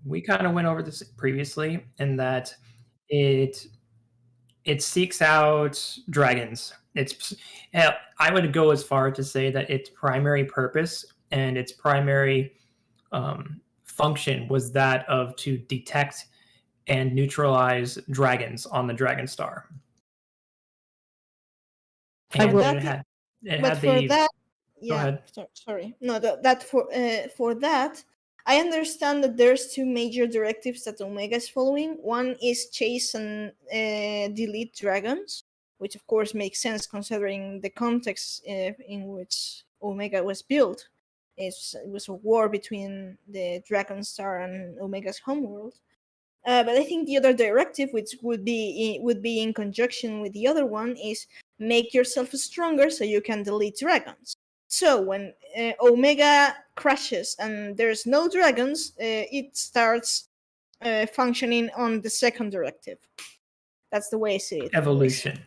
we kind of went over this previously in that it seeks out dragons. I would go as far to say that its primary purpose and its primary function was that of to detect and neutralize dragons on the Dragon Star. And Go ahead. Sorry. No, for that, I understand that there's two major directives that Omega is following. One is chase and delete dragons, which of course makes sense considering the context in which Omega was built. It was a war between the Dragon Star and Omega's homeworld. But I think the other directive, which would be in conjunction with the other one, is make yourself stronger so you can delete dragons. So when Omega crashes and there's no dragons, it starts functioning on the second directive. That's the way I see it. Evolution.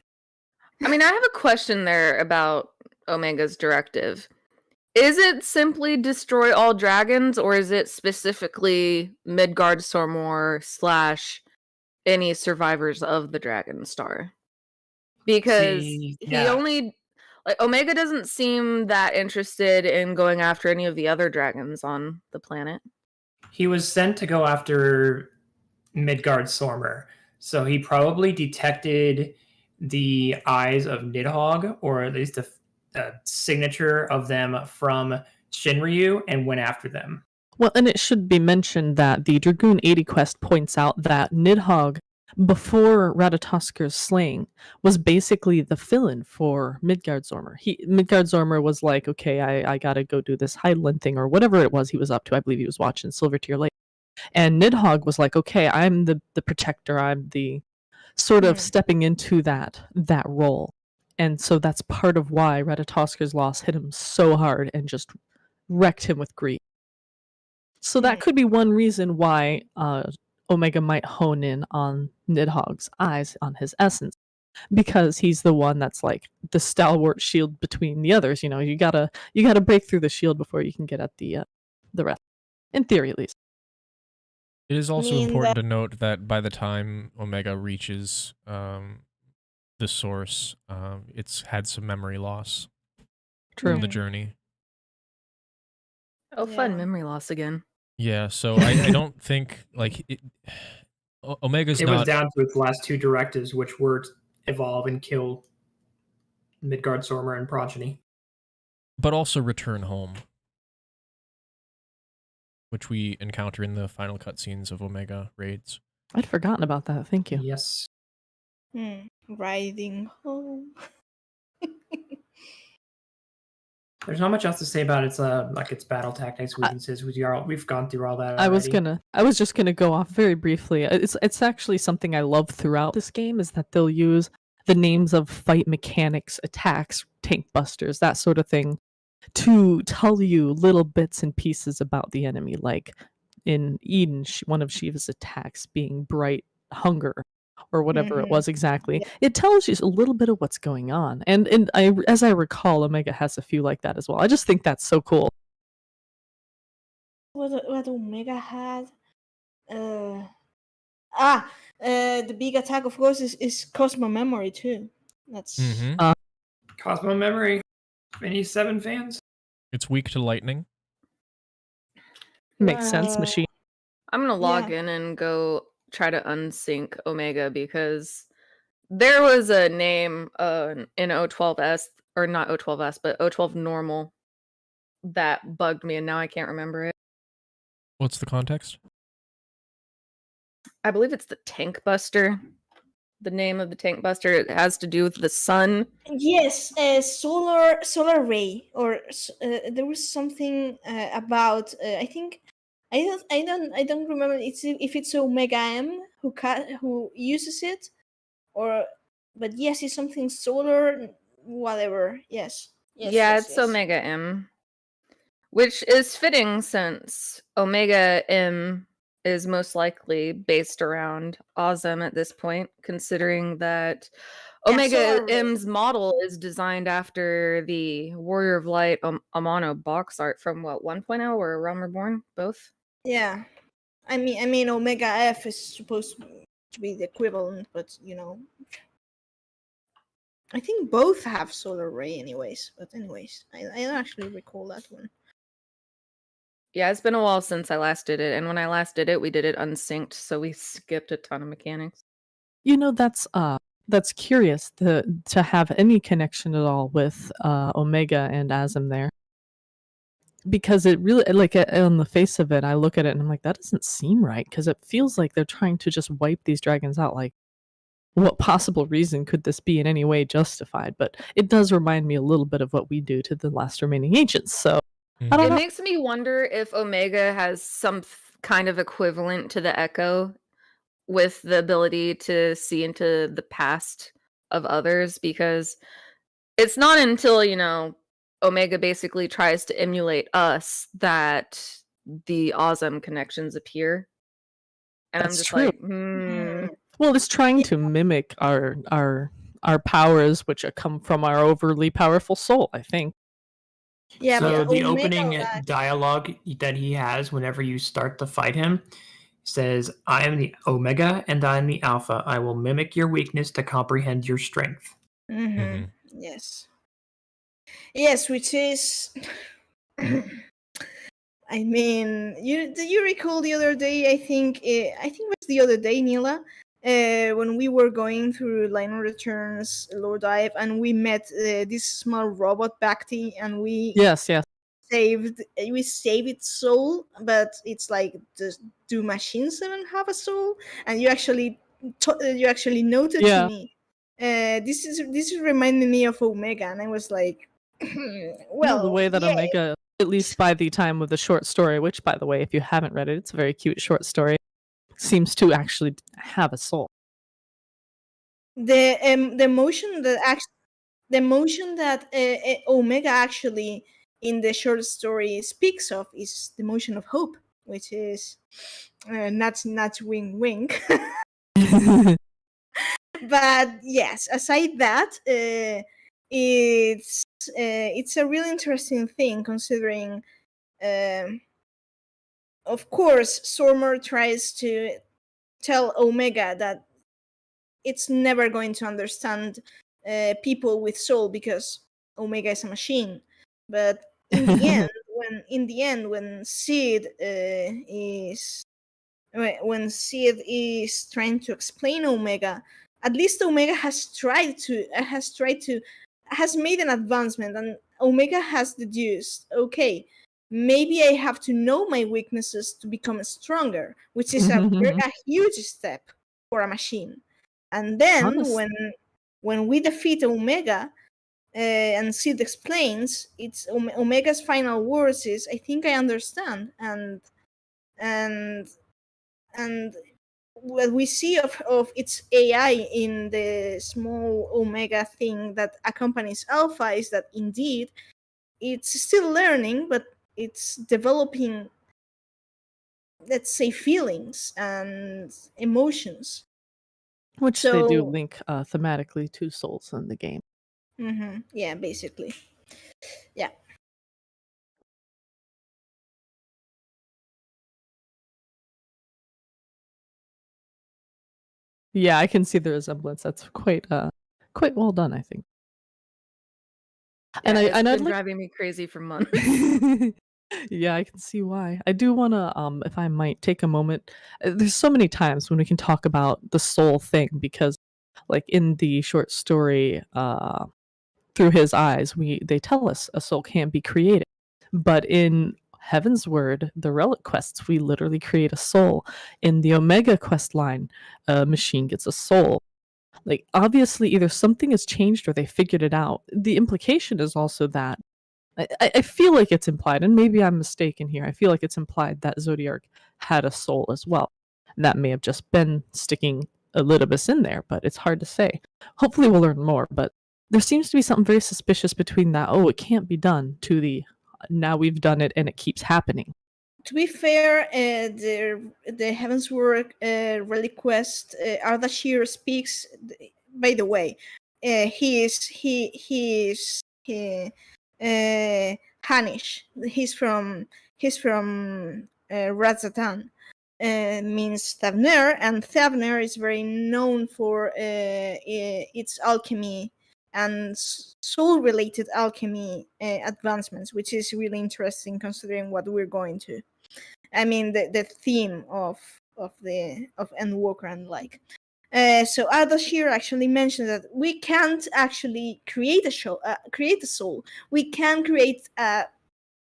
I mean, I have a question there about Omega's directive. Is it simply destroy all dragons, or is it specifically Midgard-Sormer / any survivors of the Dragon Star? Because Omega doesn't seem that interested in going after any of the other dragons on the planet. He was sent to go after Midgard-Sormer, so he probably detected the eyes of Nidhogg, or at least a signature of them from Shinryu, and went after them. Well, and it should be mentioned that the Dragoon 80 quest points out that Nidhogg, before Ratatosker's slaying, was basically the fill-in for Midgard-Sormer. Midgard-Sormer was like, okay, I gotta go do this Heidland thing, or whatever it was he was up to. I believe he was watching Silvertear Lake. And Nidhogg was like, okay, I'm the protector, I'm the sort of stepping into that role. And so that's part of why Ratatosker's loss hit him so hard and just wrecked him with grief. So that could be one reason why Omega might hone in on Nidhogg's eyes, on his essence, because he's the one that's like the stalwart shield between the others. You know, you gotta break through the shield before you can get at the rest, in theory at least. It is also important to note that by the time Omega reaches the source, it's had some memory loss. True. In the journey. Oh, fun, memory loss again. Yeah, so I don't think like Omega's it not. It was down to its last two directives, which were to evolve and kill Midgard-Sormer and progeny, but also return home, which we encounter in the final cutscenes of Omega raids. I'd forgotten about that. Thank you. Yes. Riding home. There's not much else to say about its its battle tactics, weaknesses. We've gone through all that. Already. I was just gonna go off very briefly. It's actually something I love throughout this game is that they'll use the names of fight mechanics, attacks, tank busters, that sort of thing, to tell you little bits and pieces about the enemy. Like in Eden, one of Shiva's attacks being bright hunger, or whatever it was exactly. Yeah. It tells you a little bit of what's going on. And as I recall, Omega has a few like that as well. I just think that's so cool. What Omega had? The big attack, of course, is Cosmo Memory too. That's Cosmo Memory. Any 7 fans? It's weak to lightning. Makes sense, machine. I'm gonna log in and go try to unsync Omega because there was a name in O12S, or not O12S, but O12 normal that bugged me, and now I can't remember it. What's the context? I believe it's the Tank Buster. The name of the Tank Buster. It has to do with the sun. Yes, solar ray, or there was something about. I think I don't remember. If it's Omega M who uses it, or but yes, it's something solar, whatever. Yes. It's Omega M, which is fitting since Omega M is most likely based around Ozem at this point, considering that Omega M's model is designed after the Warrior of Light Amano box art from 1.0 or Realm Reborn, both. Yeah, I mean Omega F is supposed to be the equivalent, but I think both have solar ray anyways. But anyways, I don't actually recall that one. Yeah, it's been a while since I last did it, and when I last did it, we did it unsynced, so we skipped a ton of mechanics. That's curious to have any connection at all with Omega and Asm there. Because it really, like, on the face of it, I look at it and I'm like, that doesn't seem right, because it feels like they're trying to just wipe these dragons out. Like, what possible reason could this be in any way justified? But it does remind me a little bit of what we do to the last remaining ancients, so I don't know. It makes me wonder if Omega has some kind of equivalent to the Echo with the ability to see into the past of others, because it's not until, Omega basically tries to emulate us that the Ozem connections appear. And That's I'm just true. like, Well, it's trying to mimic our powers, which come from our overly powerful soul, I think. Yeah, so the opening dialogue that he has whenever you start to fight him says, I am the Omega and I am the Alpha. I will mimic your weakness to comprehend your strength. Yes. Yes, which is... I mean, do you recall the other day, I think it was the other day, Nila, when we were going through Line of Returns, Lord Dive, and we met this small robot Bhakti, and we saved its soul, but it's like, do machines even have a soul? And you actually noted to me, this is reminding me of Omega, and I was like, well, the way that Omega, at least by the time of the short story, which, by the way, if you haven't read it, it's a very cute short story, seems to actually have a soul. The emotion that Omega actually in the short story speaks of is the emotion of hope, which is not wing wink. But yes, aside that, it's a really interesting thing, considering of course Sormer tries to tell Omega that it's never going to understand people with soul because Omega is a machine. But in the end, when Sid is trying to explain Omega, at least Omega has made an advancement, and Omega has deduced, okay, maybe I have to know my weaknesses to become stronger, which is a huge step for a machine. And then when we defeat Omega, and Sid explains, it's Omega's final words is, I think I understand. And what we see of its AI in the small Omega thing that accompanies Alpha is that indeed it's still learning, but it's developing, let's say, feelings and emotions. Which they do link thematically to souls in the game. Yeah, basically. Yeah. Yeah, I can see the resemblance. That's quite well done, I think. And it's I'd been like driving me crazy for months. Yeah, I can see why. I do want to, if I might take a moment. There's so many times when we can talk about the soul thing because, like in the short story, through his eyes, they tell us a soul can't be created, but in Heaven's Word, the relic quests, we literally create a soul. In the Omega quest line, a machine gets a soul. Like obviously, either something has changed or they figured it out. The implication is also that I feel like it's implied, and maybe I'm mistaken here. I feel like it's implied that Zodiark had a soul as well. And that may have just been sticking Elidibus in there, but it's hard to say. Hopefully we'll learn more, but there seems to be something very suspicious between that, oh, it can't be done, to the now we've done it and it keeps happening. To be fair, the Heaven's Word relic quest, Ardashir speaks. By the way, he is Hanish. He's from Razatan. Means Thavner, and Thavner is very known for its alchemy and soul-related alchemy advancements, which is really interesting considering what we're going to. I mean, the theme of Endwalker and like. So Ardashir actually mentioned that we can't actually create a soul. We can create a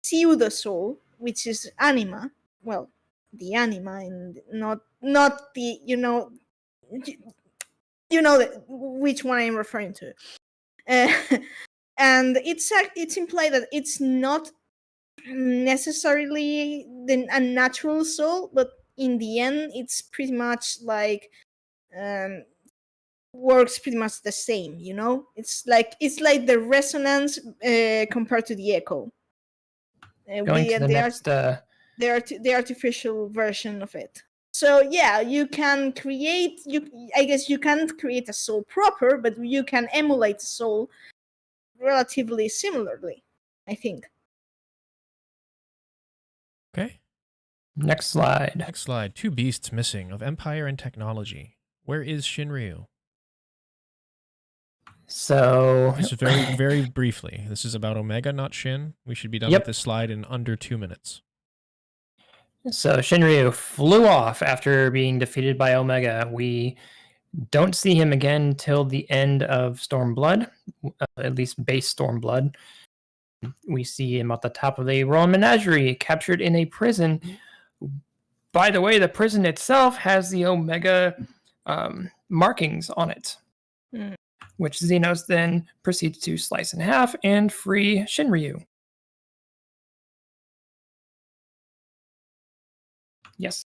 pseudo soul, which is anima. Well, the anima, and not the which one I'm referring to. And it's implied that it's not necessarily a natural soul, but in the end it's pretty much like works pretty much the same, it's like the resonance compared to the echo. The artificial version of it. So yeah, you can create I guess you can't create a soul proper, but you can emulate a soul relatively similarly, I think. Okay. Next slide. Next slide. 2 beasts missing of empire and technology. Where is Shinryu? So just very, very briefly. This is about Omega, not Shin. We should be done with this slide in under 2 minutes. So Shinryu flew off after being defeated by Omega. We don't see him again till the end of Stormblood, at least base Stormblood. We see him at the top of the Royal Menagerie, captured in a prison. By the way, the prison itself has the Omega markings on it, which Xenos then proceeds to slice in half and free Shinryu. Yes.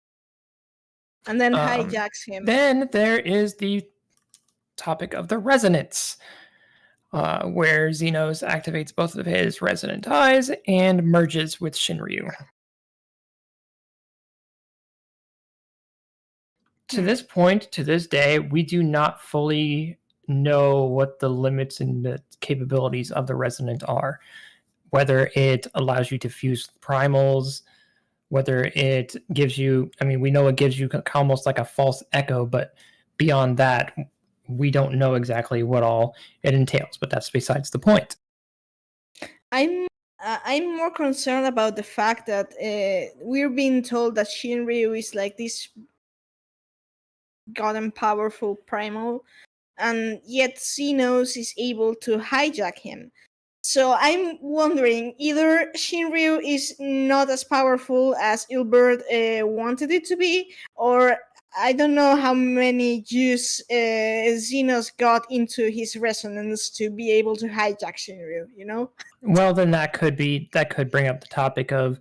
And then hijacks him. Then there is the topic of the resonance, where Xenos activates both of his resonant eyes and merges with Shinryu. To this point, to this day, we do not fully know what the limits and the capabilities of the resonant are. Whether it allows you to fuse primals, whether it gives you, we know it gives you almost like a false echo, but beyond that, we don't know exactly what all it entails, but that's besides the point. I'm more concerned about the fact that we're being told that Shinryu is like this god and powerful primal, and yet Xenos is able to hijack him. So I'm wondering, either Shinryu is not as powerful as Ilbert wanted it to be, or I don't know how many juice Xenos got into his resonance to be able to hijack Shinryu, Well, then that could bring up the topic of,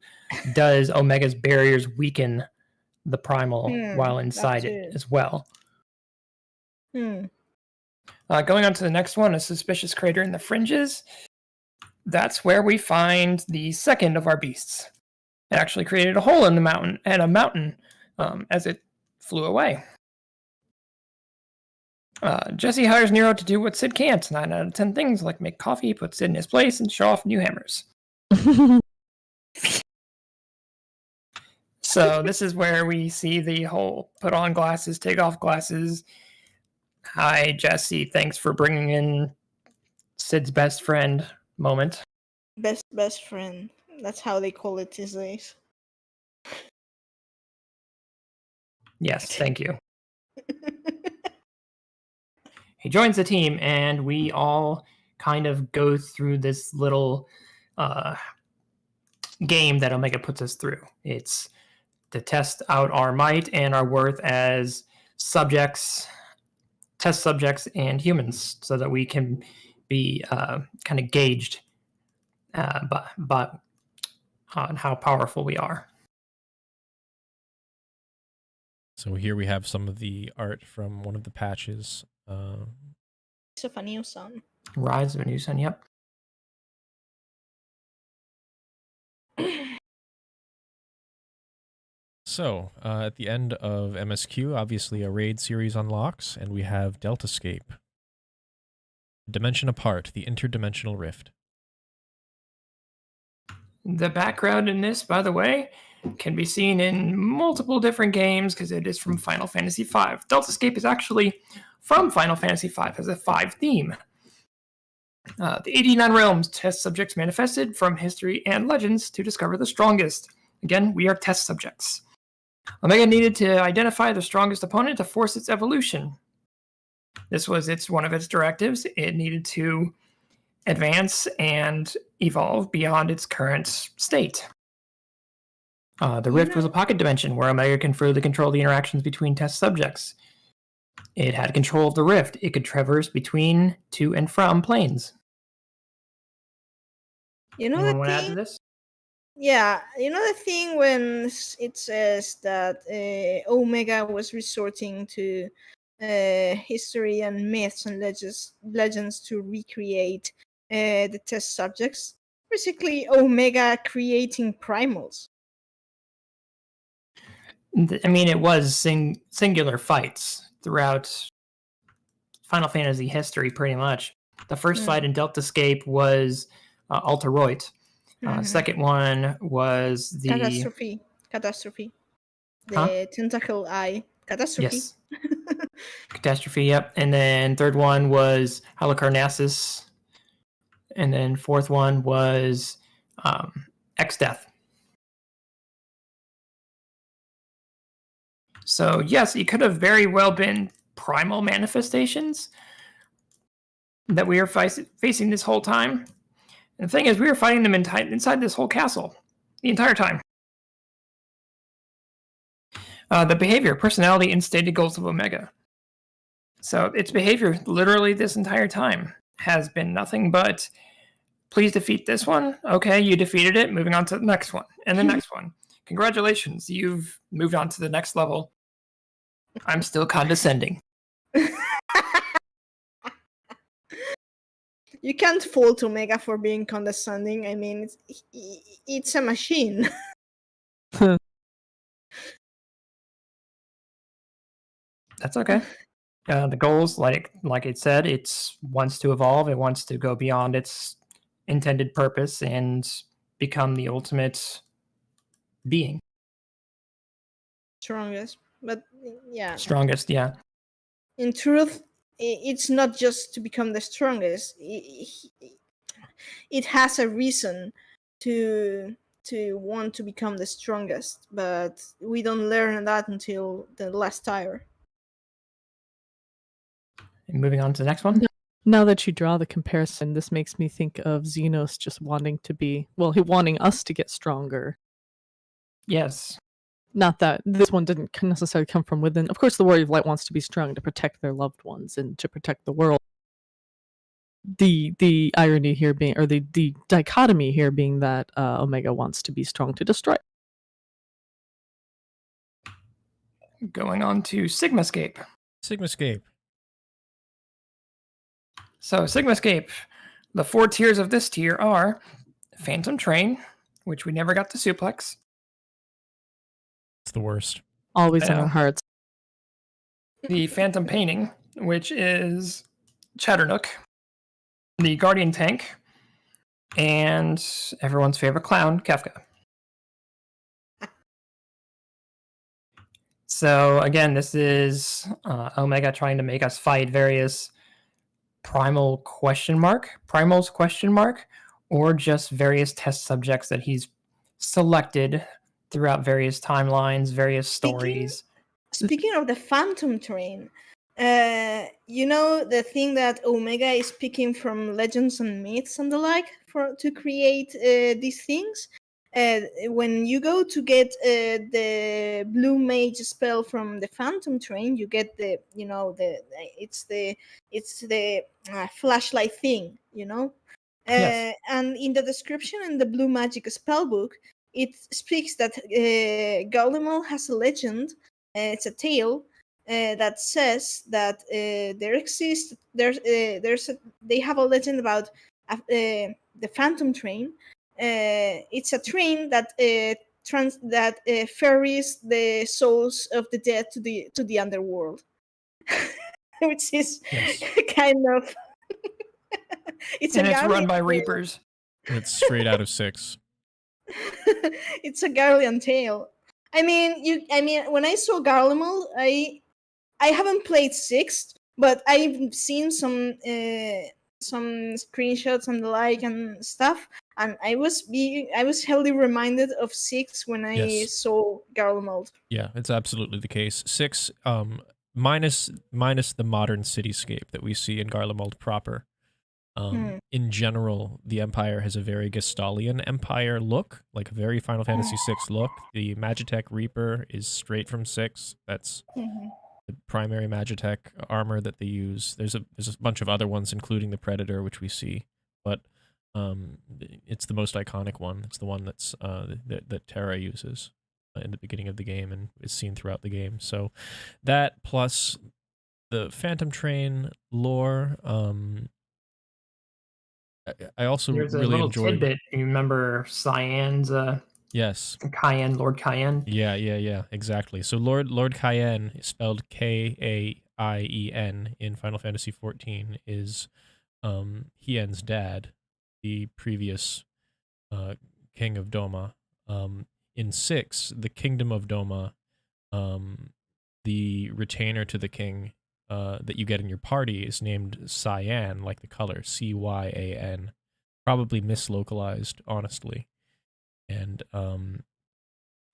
does Omega's barriers weaken the primal while inside it as well? Going on to the next one, a suspicious crater in the fringes. That's where we find the second of our beasts. It actually created a hole in the mountain as it flew away. Jesse hires Nero to do what Sid can't. 9 out of 10 things, like make coffee, put Sid in his place, and show off new hammers. So this is where we see the whole put on glasses, take off glasses. Hi, Jesse. Thanks for bringing in Sid's best friend, moment. Best friend. That's how they call it these days. Yes, thank you. He joins the team, and we all kind of go through this little game that Omega puts us through. It's to test out our might and our worth as subjects, test subjects, and humans, so that we can be kind of gauged on how powerful we are. So here we have some of the art from one of the patches. It's of a new sun. Rise of a new sun, yep. So, at the end of MSQ, obviously a raid series unlocks, and we have Deltascape. Dimension Apart, the Interdimensional Rift. The background in this, by the way, can be seen in multiple different games because it is from Final Fantasy V. Deltascape is actually from Final Fantasy V as a 5 theme. The 89 realms test subjects manifested from history and legends to discover the strongest. Again, we are test subjects. Omega needed to identify the strongest opponent to force its evolution. This was one of its directives. It needed to advance and evolve beyond its current state. The Rift was a pocket dimension where Omega can further control the interactions between test subjects. It had control of the Rift. It could traverse between, to, and from planes. You know Anyone the want to add to thing? this? Yeah, you know the thing when it says that Omega was resorting to history and myths and legends to recreate the test subjects? Basically, Omega creating primals. I mean, it was singular fights throughout Final Fantasy history, pretty much. The first fight in Deltascape was Alteroid. Second one was the... Catastrophe. The tentacle eye. Catastrophe. Yes. Catastrophe, yep. And then third one was Halicarnassus. And then fourth one was X-Death. So, yes, it could have very well been primal manifestations that we were facing this whole time. And the thing is, we were fighting them inside this whole castle the entire time. The behavior, personality, and stated goals of Omega. So its behavior, literally this entire time, has been nothing but, please defeat this one. Okay, you defeated it. Moving on to the next one. And the next one. Congratulations, you've moved on to the next level. I'm still condescending. You can't fault Omega for being condescending. I mean, it's a machine. That's okay. The goals, like it said, it wants to evolve. It wants to go beyond its intended purpose and become the ultimate being. Strongest. But, yeah. Strongest, yeah. In truth, it's not just to become the strongest. It has a reason to want to become the strongest, but we don't learn that until the last tire. And moving on to the next one. Now that you draw the comparison, this makes me think of Xenos just wanting to be, well, wanting us to get stronger. Yes. Not that this one didn't necessarily come from within. Of course, the Warrior of Light wants to be strong to protect their loved ones and to protect the world. The irony here being, or the dichotomy here being that Omega wants to be strong to destroy. Going on to Sigmascape. Sigmascape. So Sigmascape, the 4 tiers of this tier are Phantom Train, which we never got to suplex. It's the worst. Always in our hearts. The Phantom Painting, which is Chatternook. The Guardian Tank. And everyone's favorite clown, Kefka. So again, this is Omega trying to make us fight various primals question mark, or just various test subjects that he's selected throughout various timelines, various stories. Speaking of the Phantom Train, you know the thing that Omega is picking from legends and myths and the like to create these things. When you go to get the Blue Mage spell from the Phantom Train, you get it's the flashlight thing, you know. Yes. And in the description in the Blue Magic spellbook, it speaks that Garlemald has a legend. It's a tale that says that they have a legend about the Phantom Train. It's a train that ferries the souls of the dead to the underworld, which is kind of it's run by Reapers. It's straight out of 6. It's a Garlean tale. I mean, when I saw Garlemald, I haven't played 6, but I've seen some screenshots and the like and stuff, and I was heavily reminded of 6 when I saw Garlemald. Yeah, it's absolutely the case. 6, minus the modern cityscape that we see in Garlemald proper. In general, the Empire has a very Gestalian Empire look, like a very Final Fantasy VI look. The Magitech Reaper is straight from 6. That's the primary Magitech armor that they use. There's a bunch of other ones, including the Predator, which we see, but it's the most iconic one. It's the one that's that Terra uses in the beginning of the game and is seen throughout the game. So that plus the Phantom Train lore. I also There's really a little enjoyed. tidbit. You remember Cyan's? Yes. Cayenne, Lord Cayenne. Yeah, exactly. So Lord Cayenne, spelled Kaien in Final Fantasy XIV, is Hien's dad, the previous king of Doma. In 6, the Kingdom of Doma, the retainer to the king that you get in your party is named Cyan, like the color, Cyan. Probably mislocalized, honestly. And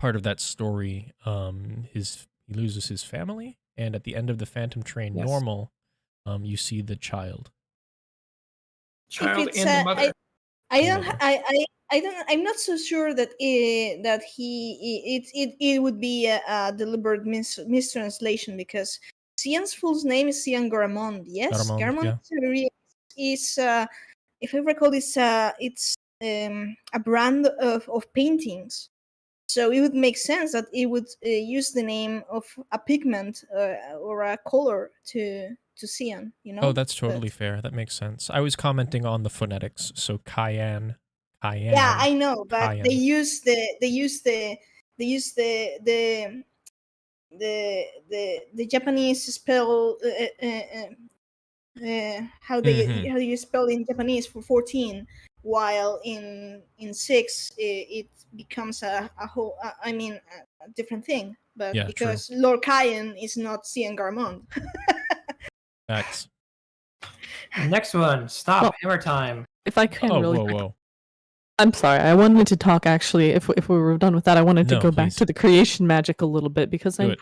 part of that story, he loses his family, and at the end of the Phantom Train normal, you see the child. And the mother. I'm not so sure that it would be a deliberate mistranslation, because Cian's full name is Cian Garamond. Yes, Garamond is if I recall, it's a brand of paintings. So it would make sense that it would use the name of a pigment or a color to Cian. You know. Oh, that's totally fair. That makes sense. I was commenting on the phonetics. So Cayenne. Yeah, I know, but Cayenne. they use the Japanese spell. How do you spell in Japanese for 14, while in 6 it becomes a whole a different thing, but because Lord Cayenne is not Cian Garamond. Facts. Next one, stop hammer time. If I can whoa. I'm sorry. I wanted to talk, actually, if we were done with that, I wanted to go back to the creation magic a little bit, because I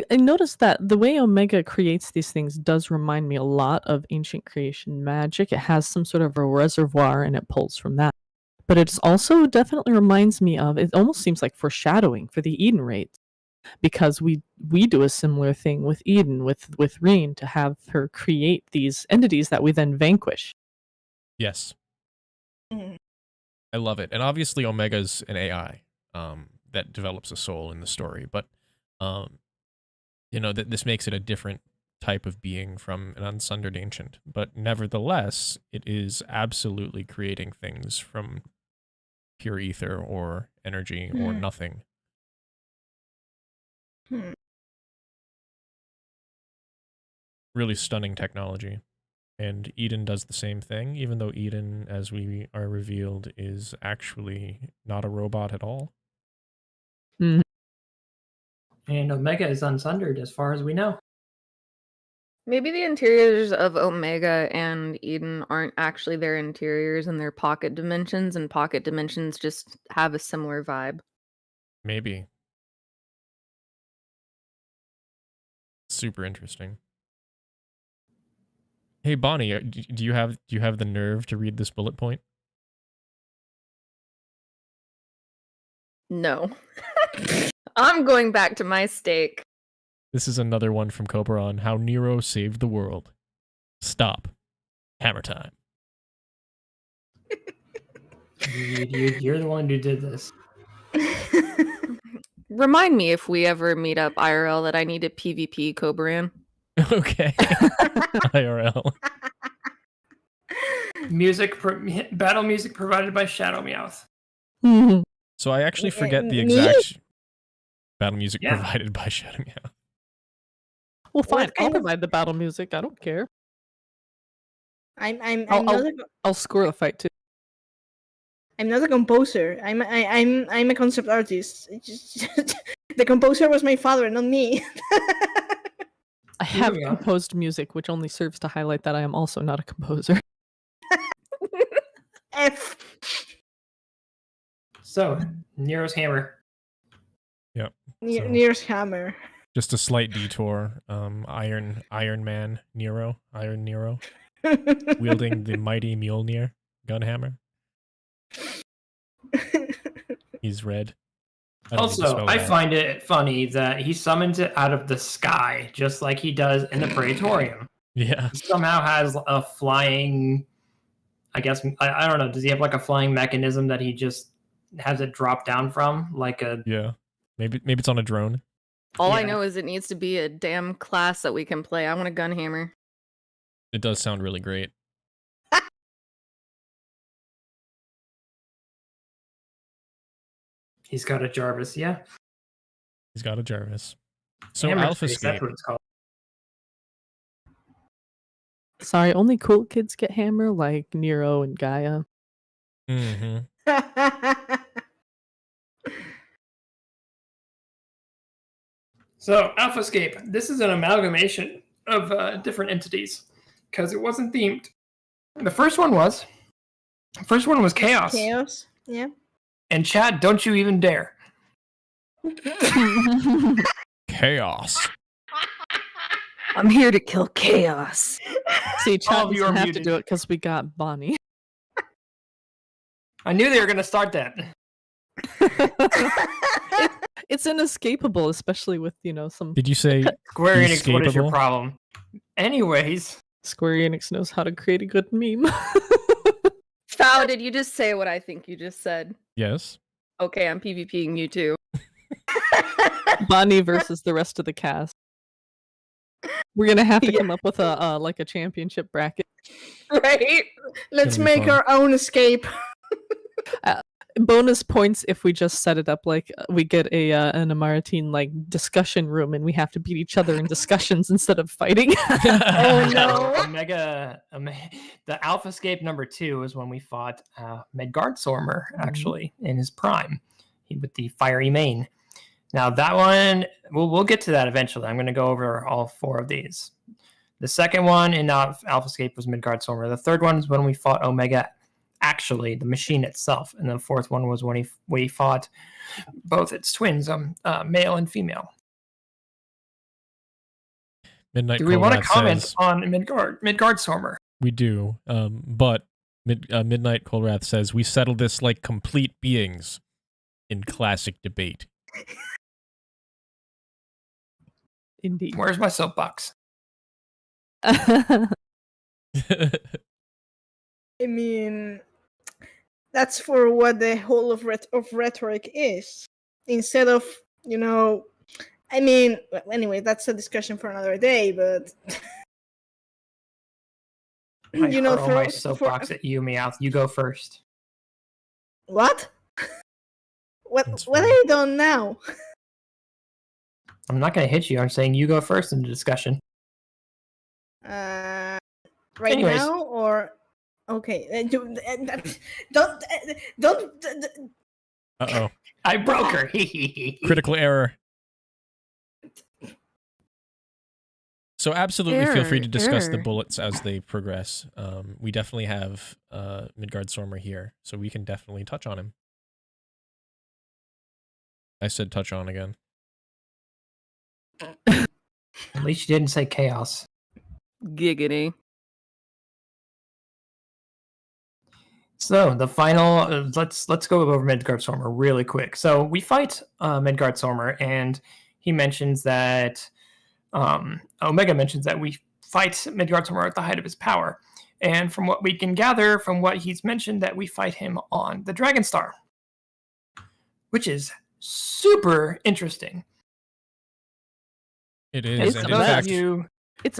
noticed that the way Omega creates these things does remind me a lot of ancient creation magic. It has some sort of a reservoir and it pulls from that. But it's also definitely reminds me of, it almost seems like foreshadowing for the Eden raids, because we do a similar thing with Eden, with Reen, to have her create these entities that we then vanquish. Yes. I love it. And obviously Omega's an AI that develops a soul in the story, but this makes it a different type of being from an unsundered ancient. But nevertheless, it is absolutely creating things from pure ether or energy or nothing. Really stunning technology. And Eden does the same thing, even though Eden, as we are revealed, is actually not a robot at all. And Omega is unsundered, as far as we know. Maybe the interiors of Omega and Eden aren't actually their interiors and their pocket dimensions, and pocket dimensions just have a similar vibe. Maybe. Super interesting. Hey Bonnie, do you have the nerve to read this bullet point? No. I'm going back to my steak. This is another one from Coperon. How Nero saved the world. Stop. Hammer time. You're the one who did this. Remind me if we ever meet up IRL that I need a PvP Cobaran. Okay. IRL. Battle music provided by Shadow Meowth. So I actually forget the exact battle music provided by Shadow Meowth. Well, fine. I'll provide the battle music. I don't care. I'll score the fight too. I'm not a composer. I'm a concept artist. The composer was my father, not me. I have composed music, which only serves to highlight that I am also not a composer. F. So, Nero's hammer. Yep. Nero's hammer. Just a slight detour. Iron Man Nero, Iron Nero, wielding the mighty Mjolnir gunhammer. He's red. I find it funny that he summons it out of the sky, just like he does in the Praetorium. Yeah. He somehow has a flying, I guess, I don't know, does he have like a flying mechanism that he just has it drop down from? Yeah. Maybe it's on a drone. All I know is it needs to be a damn class that we can play. I want a gunhammer. It does sound really great. He's got a Jarvis, yeah. He's got a Jarvis. So Alphascape. Alphascape. That's what it's called. Sorry, only cool kids get hammer, like Nero and Gaia. Mm-hmm. So, Alphascape, this is an amalgamation of different entities, because it wasn't themed. The first one was Chaos. Chaos, yeah. And Chad, don't you even dare. Chaos. I'm here to kill chaos. See, Chad doesn't have to do it because we got Bonnie. I knew they were going to start that. It's inescapable, especially with, some... Did you say Square Enix, what is your problem? Anyways. Square Enix knows how to create a good meme. Fow, did you just say what I think you just said? Yes. Okay, I'm PvPing you too. Bonnie versus the rest of the cast. We're gonna have to come up with a championship bracket. Right? Let's make our own escape. Bonus points if we just set it up like we get an Amaratine discussion room and we have to beat each other in discussions instead of fighting. Oh no! The Alphascape number 2 is when we fought Midgardsormr actually in his prime, with the fiery mane. Now that one, we'll get to that eventually. I'm going to go over all 4 of these. The second one in Alphascape was Midgardsormr. The third one is when we fought Omega. Actually, the machine itself, and the fourth one was when we fought both its twins, male and female. Midnight. Do we want to comment on Midgardsormr? We do, but Midnight Colrath says we settled this like complete beings in classic debate. Indeed. Where's my soapbox? I mean, that's for what the whole of rhetoric is. Instead of, I mean, well, anyway, that's a discussion for another day, but... I hurl my soapbox at you, Meowth. You go first. What? What have you done now? I'm not going to hit you. I'm saying you go first in the discussion. Right Anyways. now, or... Okay, don't. Uh-oh. I broke her. Critical error. So absolutely feel free to discuss the bullets as they progress. We definitely have Midgardsormr here, so we can definitely touch on him. I said touch on again. At least you didn't say chaos. Giggity. So the final, let's go over Midgardsormr really quick. So we fight Midgardsormr, and he mentions that Omega mentions that we fight Midgardsormr at the height of his power, and from what we can gather from what he's mentioned, that we fight him on the Dragon Star, which is super interesting. It is. And for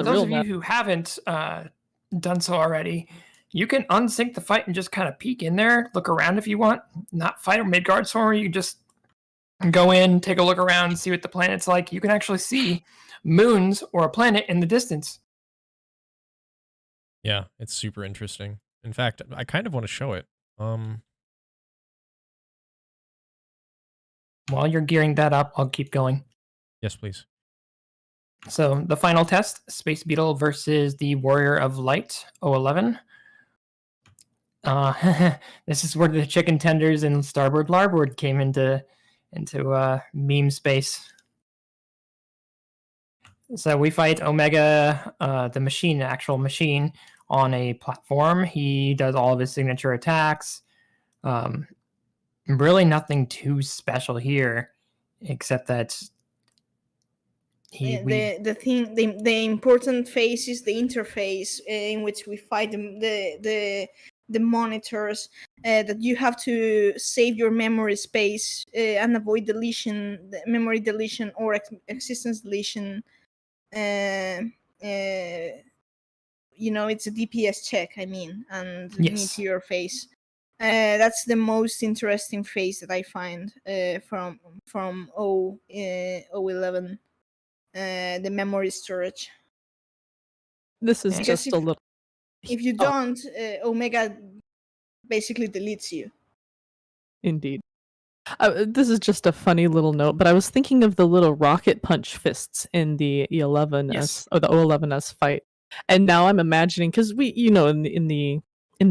those of you who haven't done so already, you can unsync the fight and just kind of peek in there, look around if you want. Not fight a Midgardsormr, you just go in, take a look around, see what the planet's like. You can actually see moons or a planet in the distance. Yeah, it's super interesting. In fact, I kind of want to show it. While you're gearing that up, I'll keep going. Yes, please. So the final test, Space Beetle versus the Warrior of Light, 011. This is where the chicken tenders and starboard larboard came into meme space. So we fight Omega, the machine, the actual machine, on a platform. He does all of his signature attacks. Really nothing too special here, except that the important phase is the interface in which we fight the monitors, that you have to save your memory space and avoid deletion, memory deletion or existence deletion. It's a DPS check, and meteor phase. That's the most interesting phase that I find from 011. The memory storage. This is just a little. If you don't, Omega basically deletes you. Indeed. This is just a funny little note, but I was thinking of the little rocket punch fists in the E11S or the O11S fight, and now I'm imagining, because we, in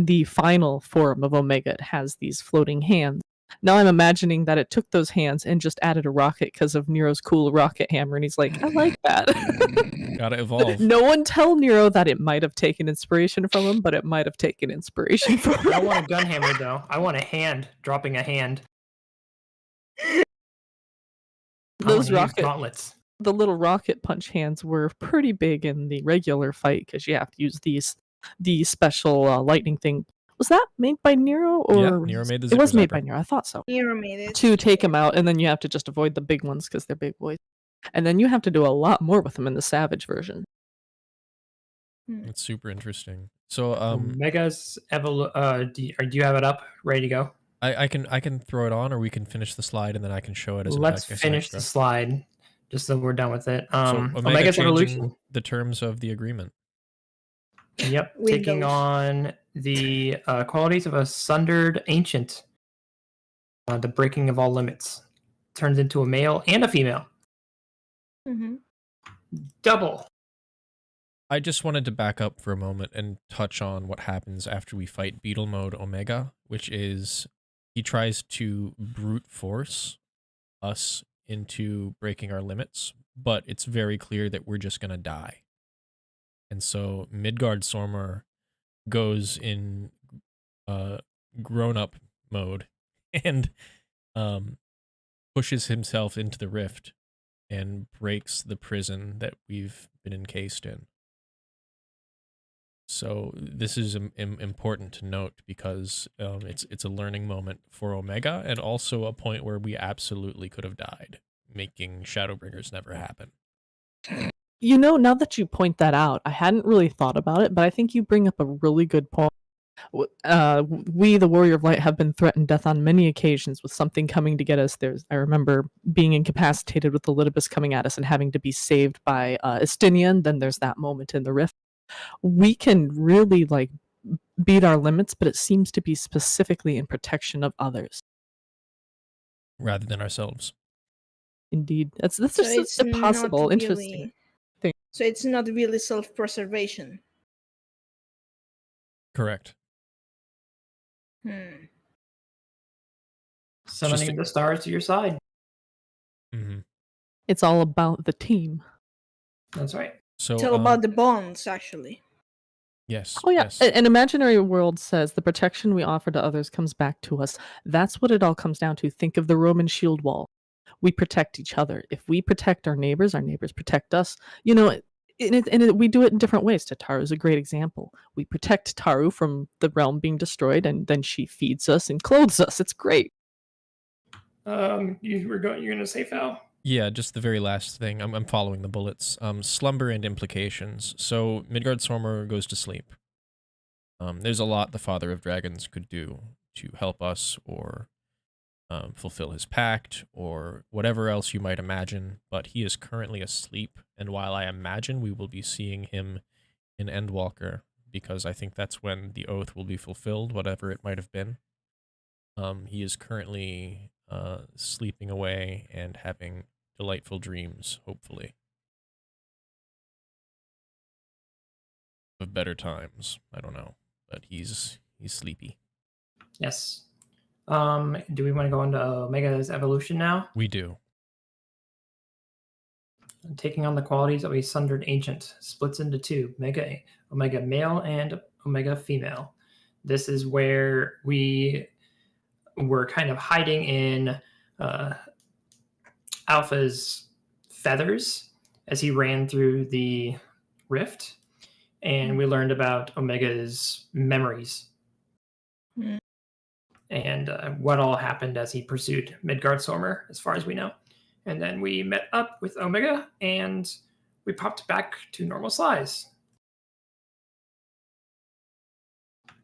the final form of Omega, it has these floating hands. Now I'm imagining that it took those hands and just added a rocket because of Nero's cool rocket hammer, and he's like, I like that. Gotta evolve. No one tell Nero that it might have taken inspiration from him, but it might have taken inspiration from him. I want a gun hammer, though. I want a hand, dropping a hand. Those gauntlets. The little rocket punch hands were pretty big in the regular fight because you have to use the special lightning thing. Was that made by Nero? Or yeah, Nero made the zipper. It was made by Nero. I thought so. Nero made it. To take him out, and then you have to just avoid the big ones because they're big boys. And then you have to do a lot more with them in the Savage version. It's super interesting. So, Mega's do you have it up, ready to go? I can throw it on, or we can finish the slide, and then I can show it as. Let's finish the slide, just so we're done with it. So Omega's evolution. The terms of the agreement. Yep, taking on the qualities of a sundered ancient. The breaking of all limits turns into a male and a female. Mm-hmm. Double. I just wanted to back up for a moment and touch on what happens after we fight Beetle Mode Omega, which is he tries to brute force us into breaking our limits, but it's very clear that we're just going to die. And so Midgardsormr goes in grown-up mode and pushes himself into the rift and breaks the prison that we've been encased in. So this is important to note because it's a learning moment for Omega and also a point where we absolutely could have died, making Shadowbringers never happen. Now that you point that out, I hadn't really thought about it, but I think you bring up a really good point. We, the Warrior of Light, have been threatened death on many occasions with something coming to get us. I remember being incapacitated with the Litibus coming at us and having to be saved by Estinian. Then there's that moment in the rift. We can really beat our limits, but it seems to be specifically in protection of others rather than ourselves. Indeed, that's just a possible interesting. thing. So it's not really self-preservation. Correct. Summoning the stars to your side. Mm-hmm. It's all about the team. That's right. So It's all about the bonds, actually. Yes. Oh yeah, Yes. an imaginary world says the protection we offer to others comes back to us. That's what it all comes down to. Think of the Roman shield wall. We protect each other. If we protect our neighbors protect us. You know, we do it in different ways. Tataru is a great example. We protect Taru from the realm being destroyed, and then she feeds us and clothes us. It's great. You're going to say, Fal? Yeah, just the very last thing. I'm following the bullets. Slumber and implications. So Midgardsormr goes to sleep. There's a lot the Father of Dragons could do to help us, or fulfill his pact, or whatever else you might imagine, but he is currently asleep, and while I imagine we will be seeing him in Endwalker, because I think that's when the oath will be fulfilled, whatever it might have been, he is currently sleeping away and having delightful dreams, hopefully. Of better times. I don't know, but he's sleepy. Yes. Do we want to go into Omega's evolution now? We do. Taking on the qualities of a sundered ancient, splits into two, Omega male and Omega female. This is where we were kind of hiding in Alpha's feathers as he ran through the rift, and we learned about Omega's memories. And what all happened as he pursued Midgardsormr, as far as we know. And then we met up with Omega, and we popped back to normal size.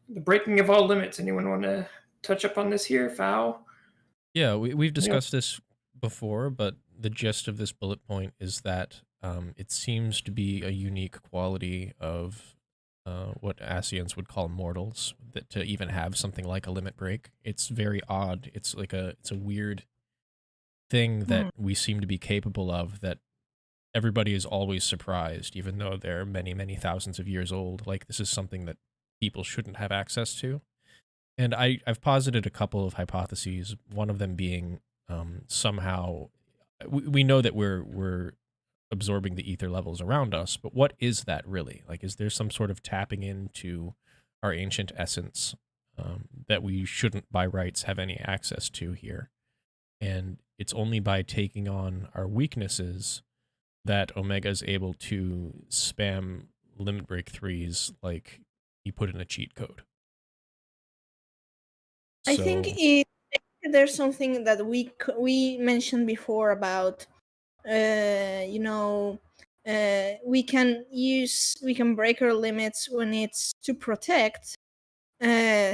The breaking of all limits. Anyone want to touch up on this here, Fal? Yeah, we've discussed this before, but the gist of this bullet point is that it seems to be a unique quality of what Asians would call mortals, that to even have something like a limit break. It's very odd. It's a weird thing that we seem to be capable of, that everybody is always surprised, even though they're many, many thousands of years old. Like, this is something that people shouldn't have access to. And I've posited a couple of hypotheses, one of them being somehow, we know that we're absorbing the ether levels around us, but what is that really? Like, is there some sort of tapping into our ancient essence that we shouldn't by rights have any access to here? And it's only by taking on our weaknesses that Omega is able to spam limit break 3s like he put in a cheat code. I think there's something that we mentioned before about we can break our limits when it's to protect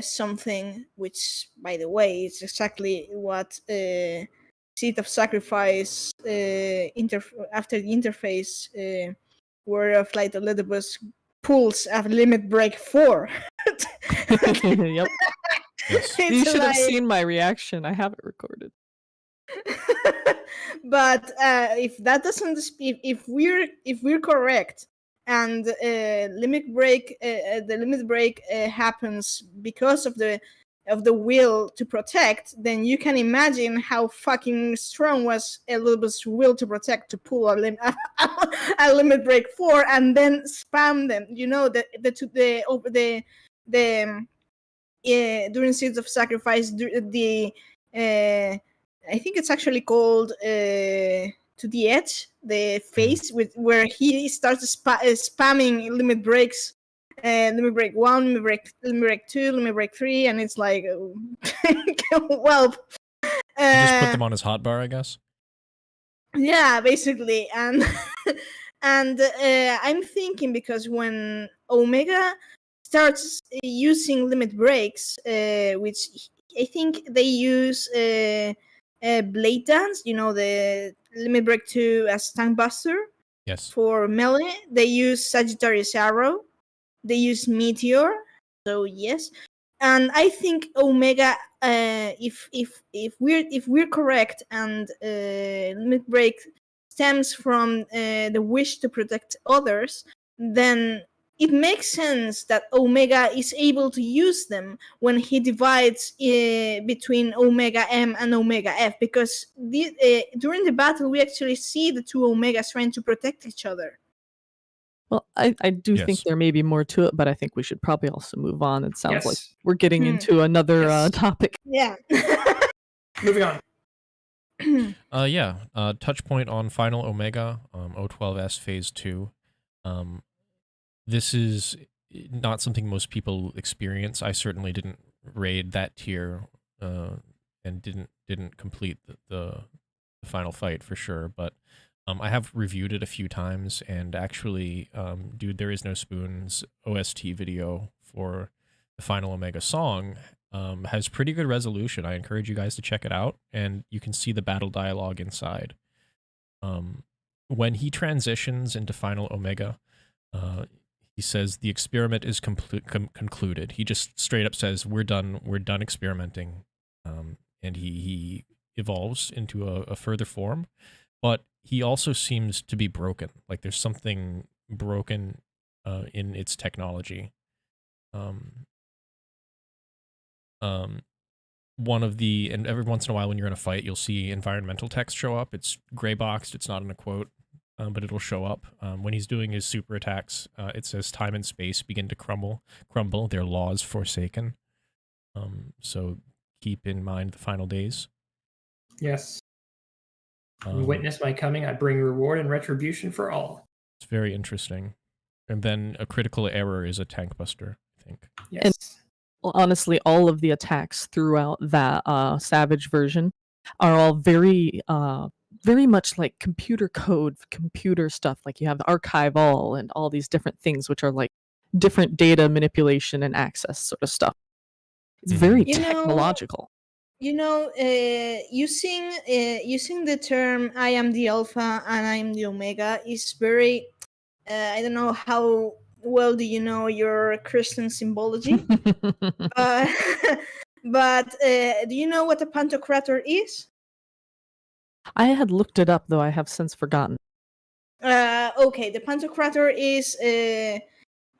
something, which, by the way, is exactly what Seed of Sacrifice after the interface where Flight of Ledibus pulls a limit break 4. Yep. Yes. You should have seen my reaction. I have it recorded. But if that doesn't, if we're correct, and the limit break happens because of the will to protect, then you can imagine how fucking strong was Elizabeth's will to protect to pull a limit break 4 and then spam them. You know, during Seeds of Sacrifice, I think it's actually called To the Edge, the phase where he starts spamming limit breaks, limit break 1, limit break 2, limit break 3, and it's like, well, he just put them on his hotbar, I guess. Yeah, basically, and I'm thinking, because when Omega starts using limit breaks, which I think they use Blade Dance, the limit break 2 as Tank Buster. Yes. For melee, they use Sagittarius Arrow. They use Meteor. So yes, and I think Omega, if we're correct, and limit break stems from the wish to protect others, then it makes sense that Omega is able to use them when he divides between Omega M and Omega F, because during the battle we actually see the two Omegas trying to protect each other. Well, I do think there may be more to it, but I think we should probably also move on. It sounds like we're getting into another topic. Yeah. Moving on. Touch point on Final Omega, O12S Phase 2. This is not something most people experience. I certainly didn't raid that tier and didn't complete the final fight for sure, but I have reviewed it a few times, and actually, Dude, There Is No Spoon's OST video for the Final Omega song has pretty good resolution. I encourage you guys to check it out, and you can see the battle dialogue inside. When he transitions into Final Omega, he says the experiment is concluded. He just straight up says, we're done experimenting, and he evolves into a further form, but he also seems to be broken. Like there's something broken in its technology. And every once in a while when you're in a fight, you'll see environmental text show up. It's gray boxed, it's not in a quote, but it'll show up. When he's doing his super attacks, it says time and space begin to crumble, their laws forsaken. So keep in mind the final days. Yes. Witness my coming, I bring reward and retribution for all. It's very interesting. And then a critical error is a tank buster, I think. Yes. And, well, honestly, all of the attacks throughout that Savage version are all very much like computer code, computer stuff. Like you have the archive all and all these different things, which are like different data manipulation and access sort of stuff. It's very technological. Using the term "I am the Alpha" and "I am the Omega" is very. I don't know how well do you know your Christian symbology, but do you know what a Pantocrator is? I had looked it up, though I have since forgotten. Okay, the Pantocrator is.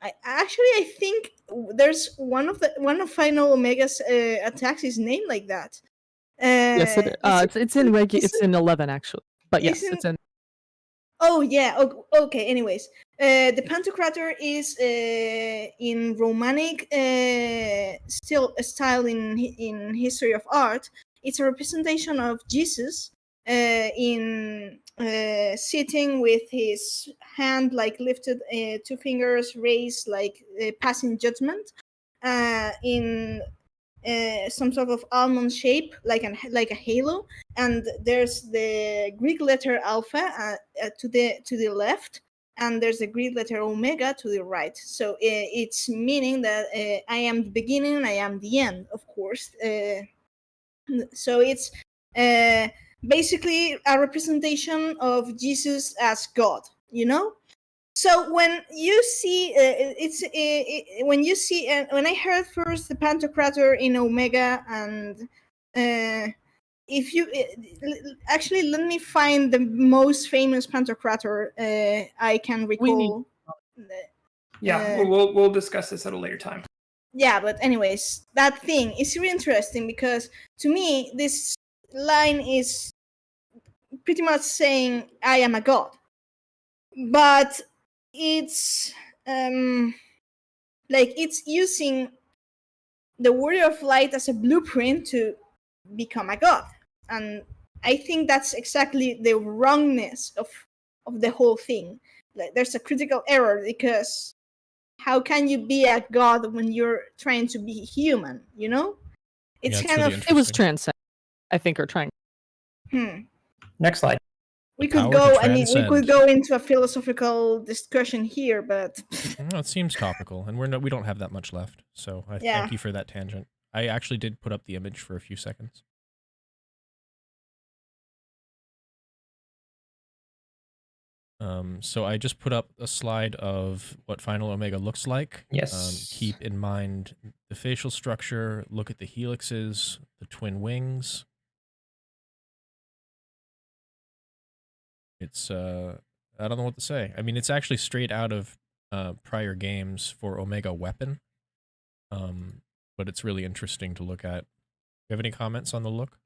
I think there's one of Final Omega's attacks is named like that. Yes, it's in 11 actually, but yes, it's in. Oh yeah. Okay. Anyways, the Pantocrator is in Romanic style in history of art. It's a representation of Jesus in sitting with his hand like lifted, two fingers raised like passing judgment, in some sort of almond shape, like a halo, and there's the Greek letter alpha to the left, and there's the Greek letter omega to the right. So it's meaning that I am the beginning, I am the end, of course. So it's basically a representation of Jesus as God, So when you see when I heard first the Pantocrator in Omega, and if you actually let me find the most famous Pantocrator I can recall. We'll discuss this at a later time. Yeah, but anyways, that thing is really interesting because to me this line is pretty much saying I am a god, but it's it's using the Warrior of Light as a blueprint to become a god, and I think that's exactly the wrongness of the whole thing. Like, there's a critical error because how can you be a god when you're trying to be human? It's kind of it was transcend, I think, or trying. Next slide. We could go. I mean, we could go into a philosophical discussion here, but no, it seems topical, and we don't have that much left. So I thank you for that tangent. I actually did put up the image for a few seconds. So I just put up a slide of what Final Omega looks like. Yes. Keep in mind the facial structure. Look at the helixes, the twin wings. It's I don't know what to say. I mean, it's actually straight out of prior games for Omega Weapon. But it's really interesting to look at. Do you have any comments on the look?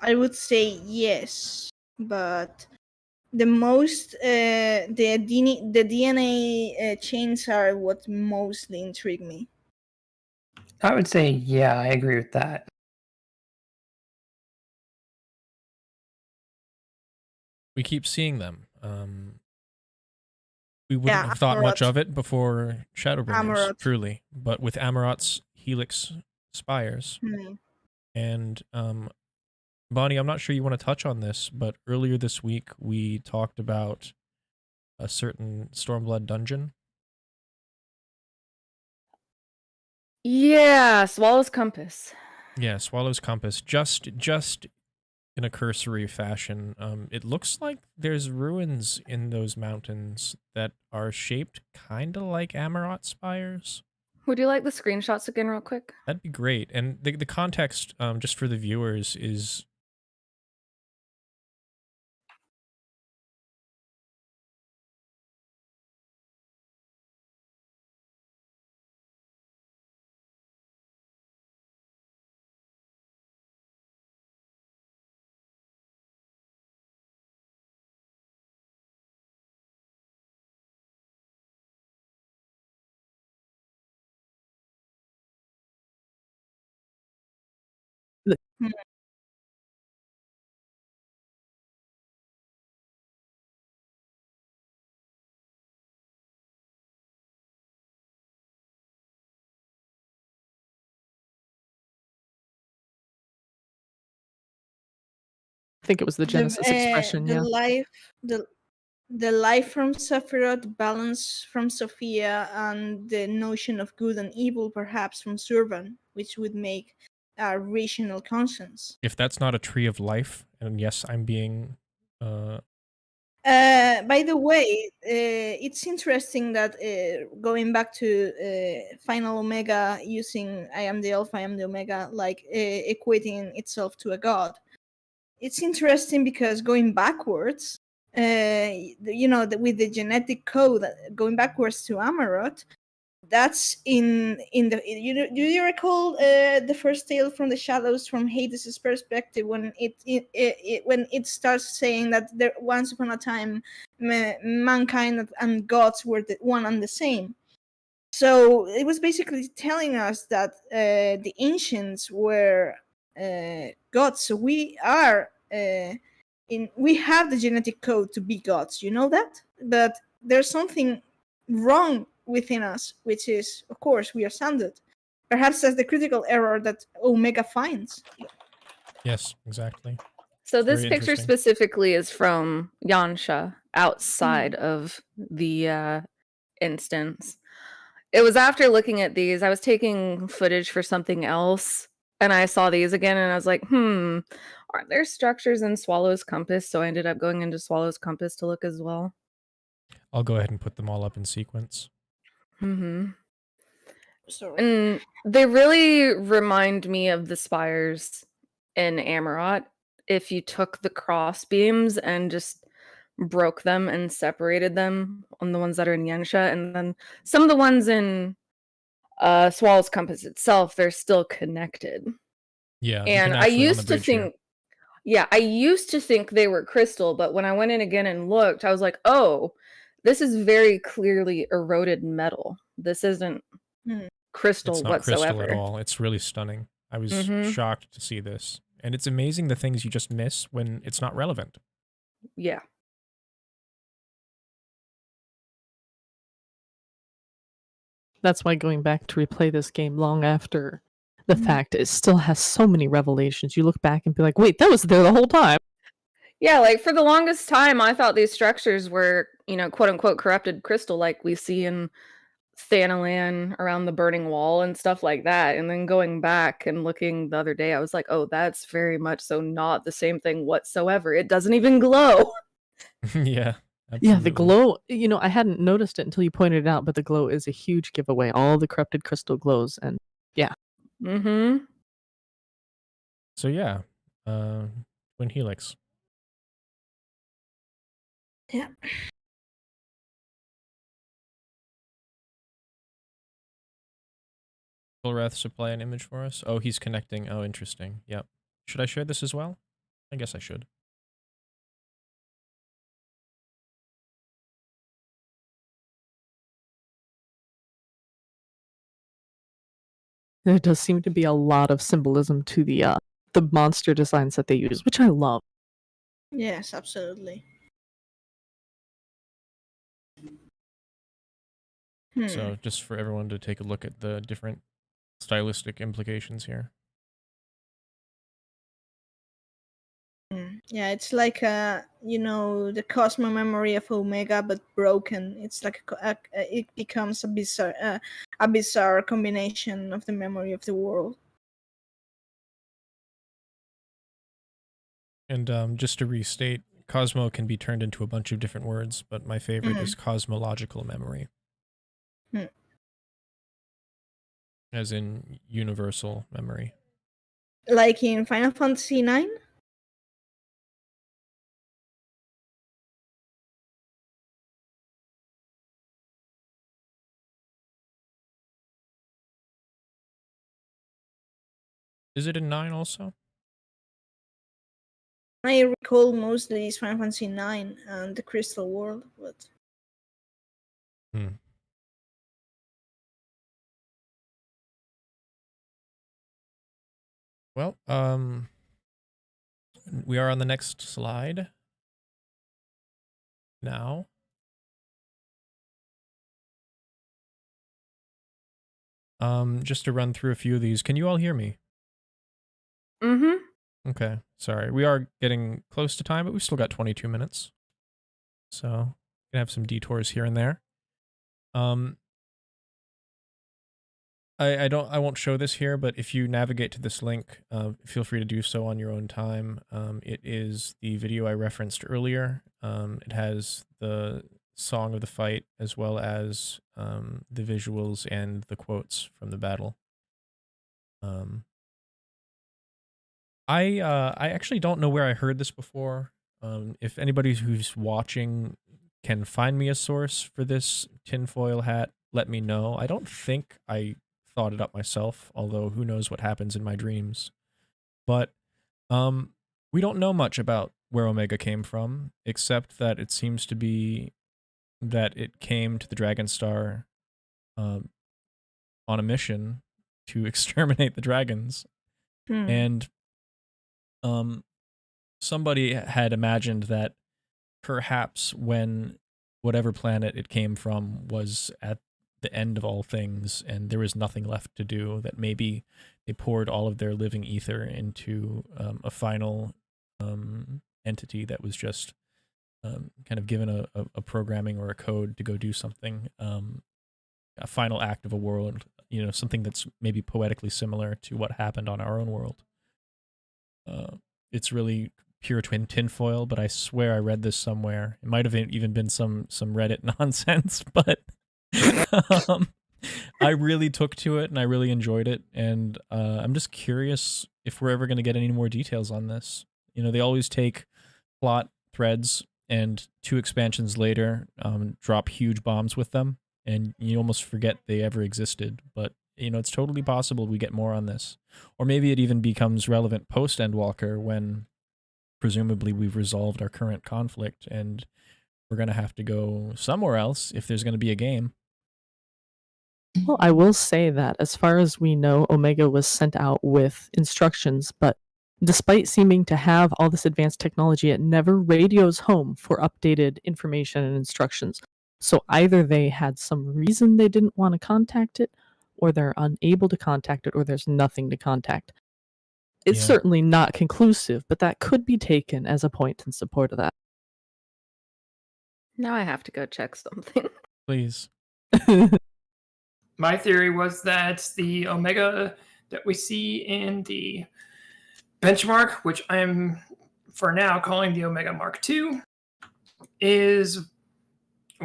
I would say yes, but the most the DNA chains are what mostly intrigue me. I would say, yeah, I agree with that. We keep seeing them. We wouldn't have thought much of it before Shadowbringers, truly. But with Amarot's Helix Spires, and Bonnie, I'm not sure you want to touch on this, but earlier this week we talked about a certain Stormblood dungeon. Yeah, Swallow's Compass. Yeah, Swallow's Compass. Just in a cursory fashion, it looks like there's ruins in those mountains that are shaped kind of like Amarot spires. Would you like the screenshots again real quick? That'd be great. And the context, just for the viewers, is... I think it was the Genesis expression, yeah. The life from Sephiroth, balance from Sophia, and the notion of good and evil perhaps from Zurvan, which would make a rational conscience. If that's not a tree of life, and yes, I'm being... By the way, it's interesting that going back to Final Omega, using I am the Alpha, I am the Omega, like equating itself to a god. It's interesting because going backwards, with the genetic code going backwards to Amarot, that's in the do you recall the first tale from the shadows from Hades' perspective when it starts saying that there once upon a time mankind and gods were the one and the same. So it was basically telling us that the ancients were gods. So we are we have the genetic code to be gods. You know that, but there's something wrong within us, which is, of course, we are sanded. Perhaps that's the critical error that Omega finds. Yes, exactly. So this picture specifically is from Yansha, outside of the instance. It was after looking at these, I was taking footage for something else, and I saw these again, and I was like, aren't there structures in Swallow's Compass? So I ended up going into Swallow's Compass to look as well. I'll go ahead and put them all up in sequence. Sorry. And they really remind me of the spires in Amarot. If you took the cross beams and just broke them and separated them on the ones that are in Yansha, and then some of the ones in Swallow's Compass itself, they're still connected. Yeah, and I used to think, I used to think they were crystal, but when I went in again and looked, I was like, oh, this is very clearly eroded metal. This isn't crystal it's not whatsoever. Crystal at all. It's really stunning. I was shocked to see this. And it's amazing the things you just miss when it's not relevant. Yeah. That's why going back to replay this game long after the fact, it still has so many revelations. You look back and be like, wait, that was there the whole time. Yeah, like for the longest time, I thought these structures were, quote unquote, corrupted crystal like we see in Thanalan around the burning wall and stuff like that. And then going back and looking the other day, I was like, oh, that's very much so not the same thing whatsoever. It doesn't even glow. Yeah. Yeah, the glow, I hadn't noticed it until you pointed it out, but the glow is a huge giveaway. All the corrupted crystal glows, and yeah. Mm-hmm. So yeah, Twin Helix. Yeah. Ulrath supply an image for us? Oh, he's connecting. Oh, interesting. Yep. Should I share this as well? I guess I should. There does seem to be a lot of symbolism to the monster designs that they use, which I love. Yes, absolutely. So just for everyone to take a look at the different stylistic implications here. Yeah, it's like the Cosmo memory of Omega, but broken. It's like it becomes a bizarre combination of the memory of the world. And just to restate, Cosmo can be turned into a bunch of different words, but my favorite is cosmological memory. As in universal memory. Like in Final Fantasy IX? Is it in 9 also? I recall mostly is Final Fantasy IX and the Crystal World, but... Well, we are on the next slide now. Just to run through a few of these. Can you all hear me? Mm-hmm. Okay, sorry. We are getting close to time, but we've still got 22 minutes. So, gonna have some detours here and there. I won't show this here, but if you navigate to this link, feel free to do so on your own time. It is the video I referenced earlier. It has the song of the fight as well as the visuals and the quotes from the battle. I actually don't know where I heard this before. If anybody who's watching can find me a source for this tinfoil hat, let me know. I don't think I thought it up myself, although who knows what happens in my dreams. But we don't know much about where Omega came from, except that it seems to be that it came to the Dragon Star on a mission to exterminate the dragons. And somebody had imagined that perhaps when whatever planet it came from was at the end of all things and there was nothing left to do, that maybe they poured all of their living ether into a final entity that was just kind of given a programming or a code to go do something, a final act of a world, something that's maybe poetically similar to what happened on our own world. It's really pure tinfoil, but I swear I read this somewhere. It might have even been some Reddit nonsense, but I really took to it and I really enjoyed it. And I'm just curious if we're ever going to get any more details on this. They always take plot threads and 2 expansions later drop huge bombs with them, and you almost forget they ever existed. But it's totally possible we get more on this. Or maybe it even becomes relevant post-Endwalker when presumably we've resolved our current conflict and we're going to have to go somewhere else if there's going to be a game. Well, I will say that as far as we know, Omega was sent out with instructions, but despite seeming to have all this advanced technology, it never radios home for updated information and instructions. So either they had some reason they didn't want to contact it, or they're unable to contact it, or there's nothing to contact. It's certainly not conclusive, but that could be taken as a point in support of that. Now I have to go check something. Please. My theory was that the Omega that we see in the benchmark, which I'm for now calling the Omega Mark II, is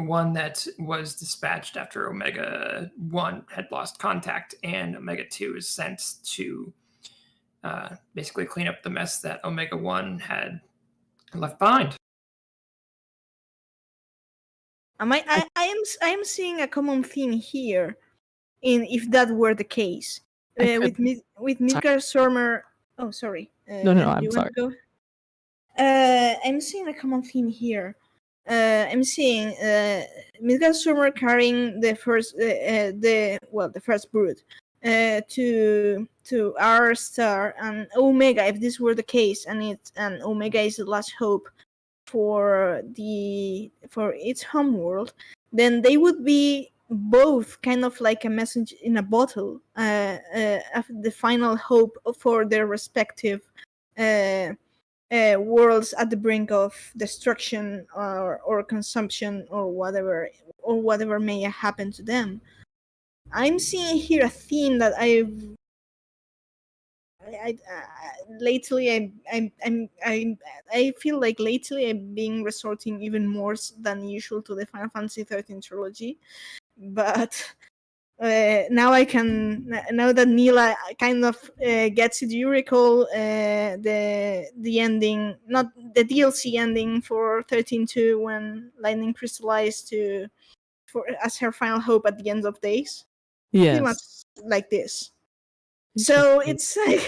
one that was dispatched after Omega 1 had lost contact, and Omega 2 is sent to basically clean up the mess that Omega 1 had left behind. I am seeing a common theme here, in if that were the case, with Midgard Sormer. Oh, sorry. No, I'm sorry. I'm seeing a common theme here. I'm seeing Midgard Sormer carrying the first brood to our star, and Omega, if this were the case, and Omega is the last hope for its homeworld, then they would be both kind of like a message in a bottle, of the final hope for their respective worlds at the brink of destruction or consumption or whatever may happen to them. I'm seeing here a theme that lately I feel like lately I'm being resorting even more than usual to the Final Fantasy XIII trilogy, but now that Neela kind of gets it, you recall the ending, not the DLC ending for 13.2 when Lightning crystallized as her final hope at the end of days. Yes. Pretty much like this. So it's like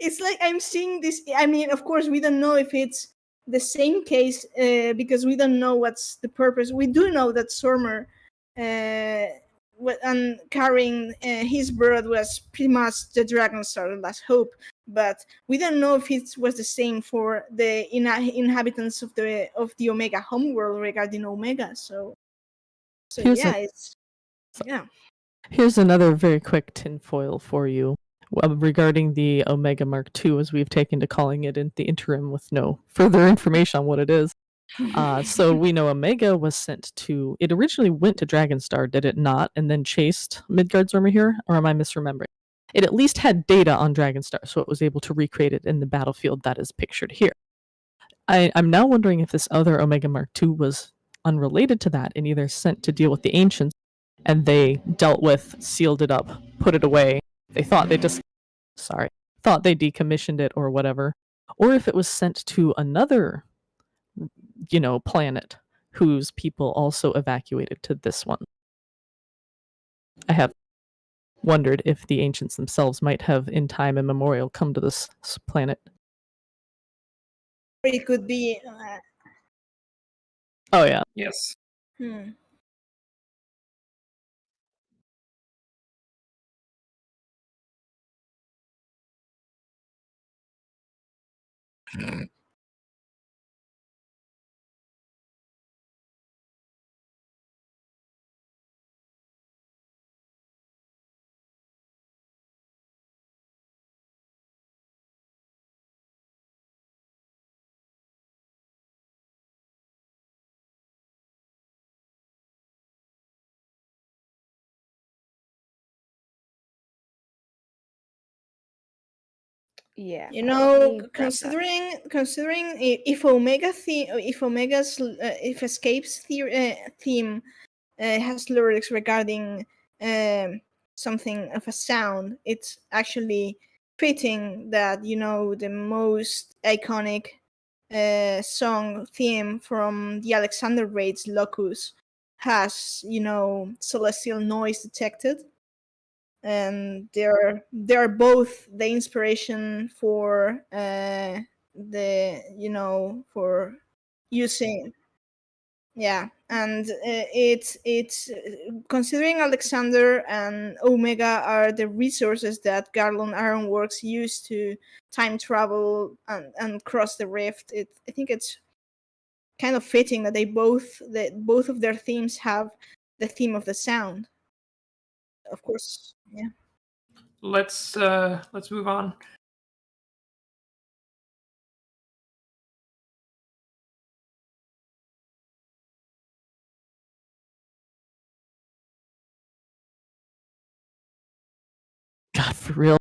it's like I'm seeing this. I mean, of course, we don't know if it's the same case because we don't know what's the purpose. We do know that Sormer and carrying his bird was pretty much the Dragon Star, the last hope. But we don't know if it was the same for the inhabitants of the Omega homeworld regarding Omega. So yeah. Here's another very quick tinfoil for you regarding the Omega Mark II, as we've taken to calling it in the interim with no further information on what it is. So we know Omega was sent to, it originally went to Dragonstar, did it not, and then chased Midgardsormr here, or am I misremembering? It at least had data on Dragonstar, so it was able to recreate it in the battlefield that is pictured here. I'm now wondering if this other Omega Mark II was unrelated to that and either sent to deal with the Ancients, and they dealt with, sealed it up, put it away. They thought they decommissioned it or whatever, or if it was sent to another, planet whose people also evacuated to this one. I have wondered if the Ancients themselves might have, in time immemorial, come to this planet. Or it could be. Oh yeah. Yes. Yeah, considering if Escape's theme has lyrics regarding something of a sound, it's actually fitting that the most iconic song theme from the Alexander raids, Locus, has celestial noise detected, and they're both the inspiration for for using. Yeah, and it's considering Alexander and Omega are the resources that Garland Ironworks used to time travel and cross the rift. I think it's kind of fitting that both of their themes have the theme of the sound. Of course, yeah. Let's move on. God, for real.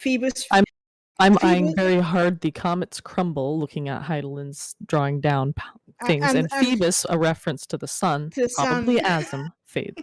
Phoebus. I'm eyeing very hard the comets crumble, looking at Heidelin's drawing down things, and Phoebus, a reference to the sun, probably Asm, fade.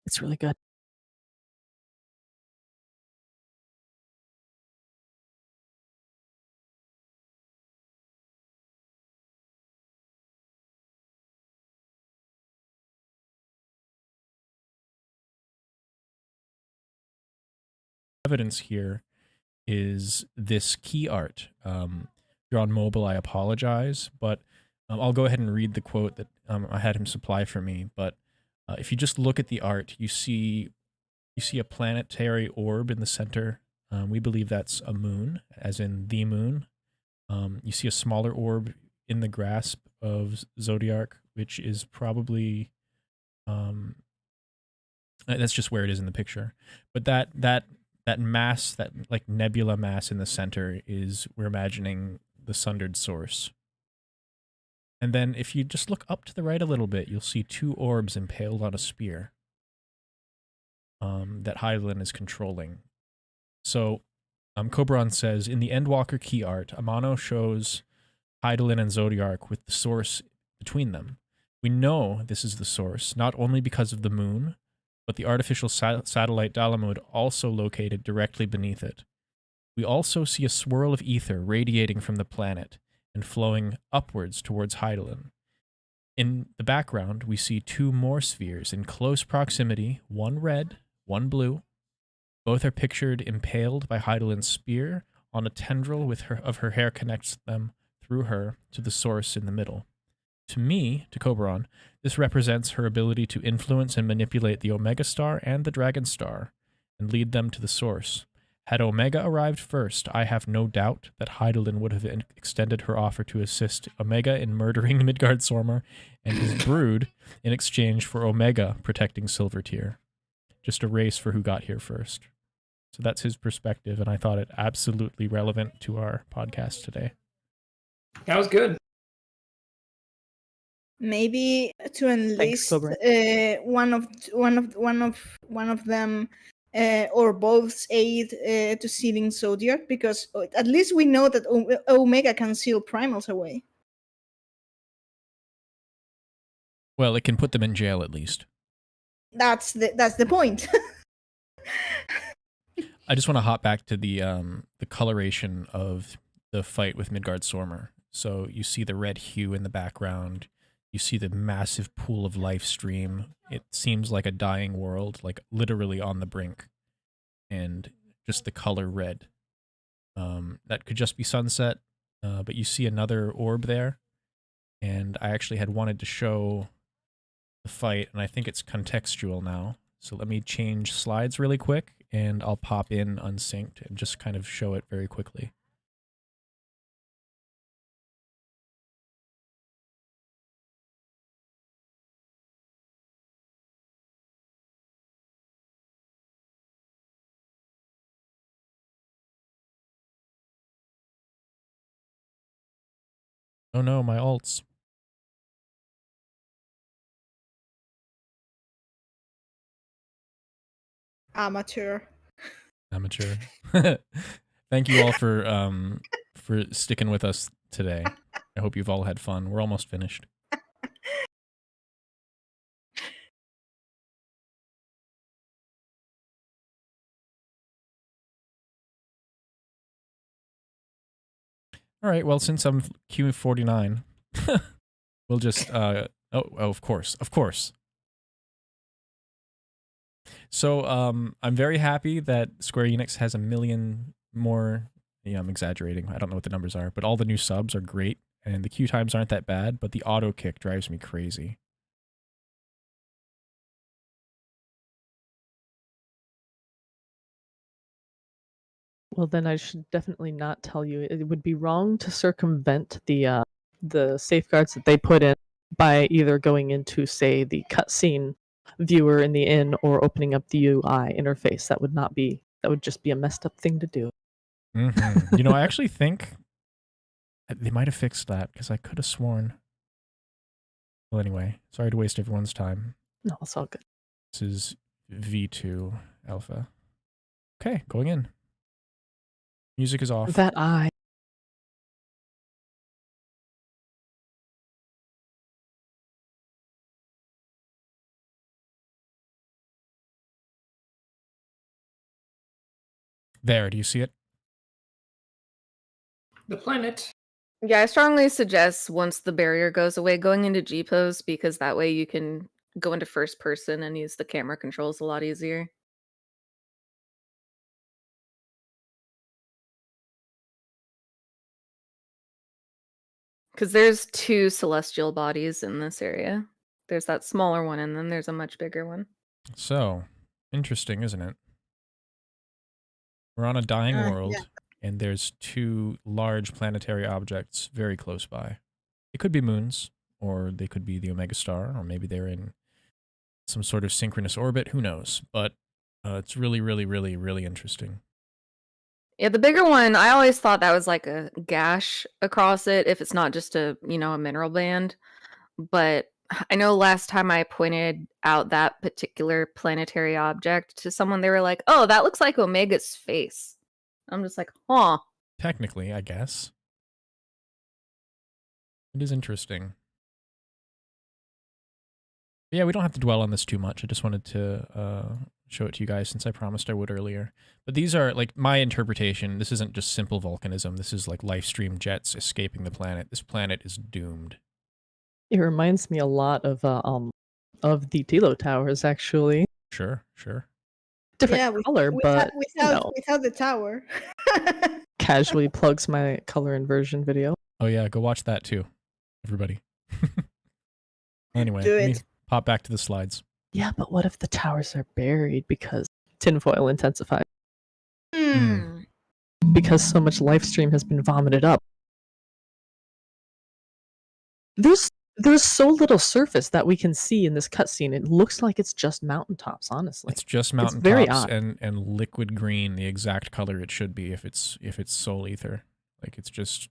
It's really good. Evidence here is this key art. If you're on mobile, I apologize, but I'll go ahead and read the quote that I had him supply for me. But if you just look at the art, you see a planetary orb in the center. We believe that's a moon, as in the moon. You see a smaller orb in the grasp of Zodiac, which is probably that's just where it is in the picture. But that mass, that like nebula mass in the center, is, we're imagining, the sundered source. And then if you just look up to the right a little bit, you'll see two orbs impaled on a spear that Heidelin is controlling. So Cobran says, in the Endwalker key art, Amano shows Heidelin and Zodiac with the source between them. We know this is the source, not only because of the moon, but the artificial satellite Dalamud also located directly beneath it. We also see a swirl of ether radiating from the planet and flowing upwards towards Heidelin. In the background, we see two more spheres in close proximity, one red, one blue. Both are pictured impaled by Heidelin's spear on a tendril of her hair connects them through her to the source in the middle. To me, to Cobran, this represents her ability to influence and manipulate the Omega Star and the Dragon Star, and lead them to the source. Had Omega arrived first, I have no doubt that Heidelin would have extended her offer to assist Omega in murdering Midgard-Sormr and his brood in exchange for Omega protecting Silvertear. Just a race for who got here first. So that's his perspective, and I thought it absolutely relevant to our podcast today. That was good. Maybe to enlist one of them or both's aid to sealing Zodiac, because at least we know that Omega can seal primals away. Well, it can put them in jail at least. That's the point. I just want to hop back to the coloration of the fight with Midgard-Sormr. So you see the red hue in the background. You see the massive pool of life stream. It seems like a dying world, like literally on the brink. And just the color red. That could just be sunset, but you see another orb there. And I actually had wanted to show the fight, and I think it's contextual now. So let me change slides really quick, and I'll pop in unsynced and just kind of show it very quickly. Oh no, my alts. Amateur. Thank you all for sticking with us today. I hope you've all had fun. We're almost finished. All right, well, since I'm Q49, we'll just, of course. So I'm very happy that Square Enix has 1 million more. Yeah, I'm exaggerating. I don't know what the numbers are, but all the new subs are great, and the queue times aren't that bad, but the auto kick drives me crazy. Well, then I should definitely not tell you. It would be wrong to circumvent the safeguards that they put in by either going into, say, the cutscene viewer in the inn or opening up the UI interface. That would just be a messed up thing to do. You know, I actually think they might have fixed that because I could have sworn. Well, anyway, sorry to waste everyone's time. No, it's all good. This is V2 alpha. Okay, going in. Music is off. That eye. There, do you see it? The planet. Yeah, I strongly suggest once the barrier goes away, going into G pose, because that way you can go into first person and use the camera controls a lot easier. Because there's 2 celestial bodies in this area. There's that smaller one, and then there's a much bigger one. So, interesting, isn't it? We're on a dying world, yeah. and there's 2 large planetary objects very close by. It could be moons, or they could be the Omega Star, or maybe they're in some sort of synchronous orbit. Who knows? But it's really, really, really, really interesting. Yeah, the bigger one, I always thought that was like a gash across it if it's not just a mineral band. But I know last time I pointed out that particular planetary object to someone, they were like, "Oh, that looks like Omega's face." I'm just like, "Huh." Technically, I guess. It is interesting. But yeah, we don't have to dwell on this too much. I just wanted to show it to you guys since I promised I would earlier. But these are, like, my interpretation. This isn't just simple volcanism. This is like life stream jets escaping the planet. This planet is doomed. It reminds me a lot of the Tilo Towers, actually. Sure. Different color, but without the tower. Casually plugs my color inversion video. Oh yeah, go watch that too, everybody. Anyway, Do let me it. pop back to the slides. Yeah, but what if the towers are buried because tinfoil intensified? Because so much life stream has been vomited up. There's so little surface that we can see in this cutscene. It looks like it's just mountaintops, honestly. It's just mountaintops very odd. and liquid green, the exact color it should be if it's soul ether. Like it's just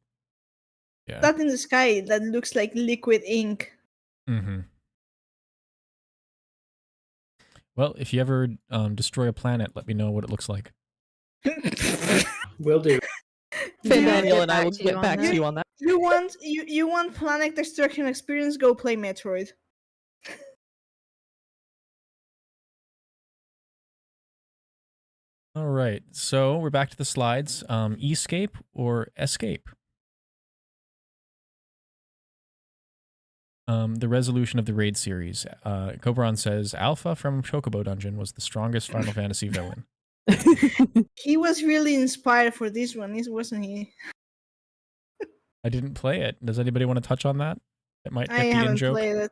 That in the sky that looks like liquid ink. Mm-hmm. Well, if you ever destroy a planet, let me know what it looks like. Will do. Daniel and I will get back to you on that. You want planet destruction experience? Go play Metroid. All right, so we're back to the slides. Escape or escape? The resolution of the raid series. Cobran says Alpha from Chocobo Dungeon was the strongest Final Fantasy villain. He was really inspired for this one, wasn't he? I didn't play it. Does anybody want to touch on that? It might get the in-joke. Played it.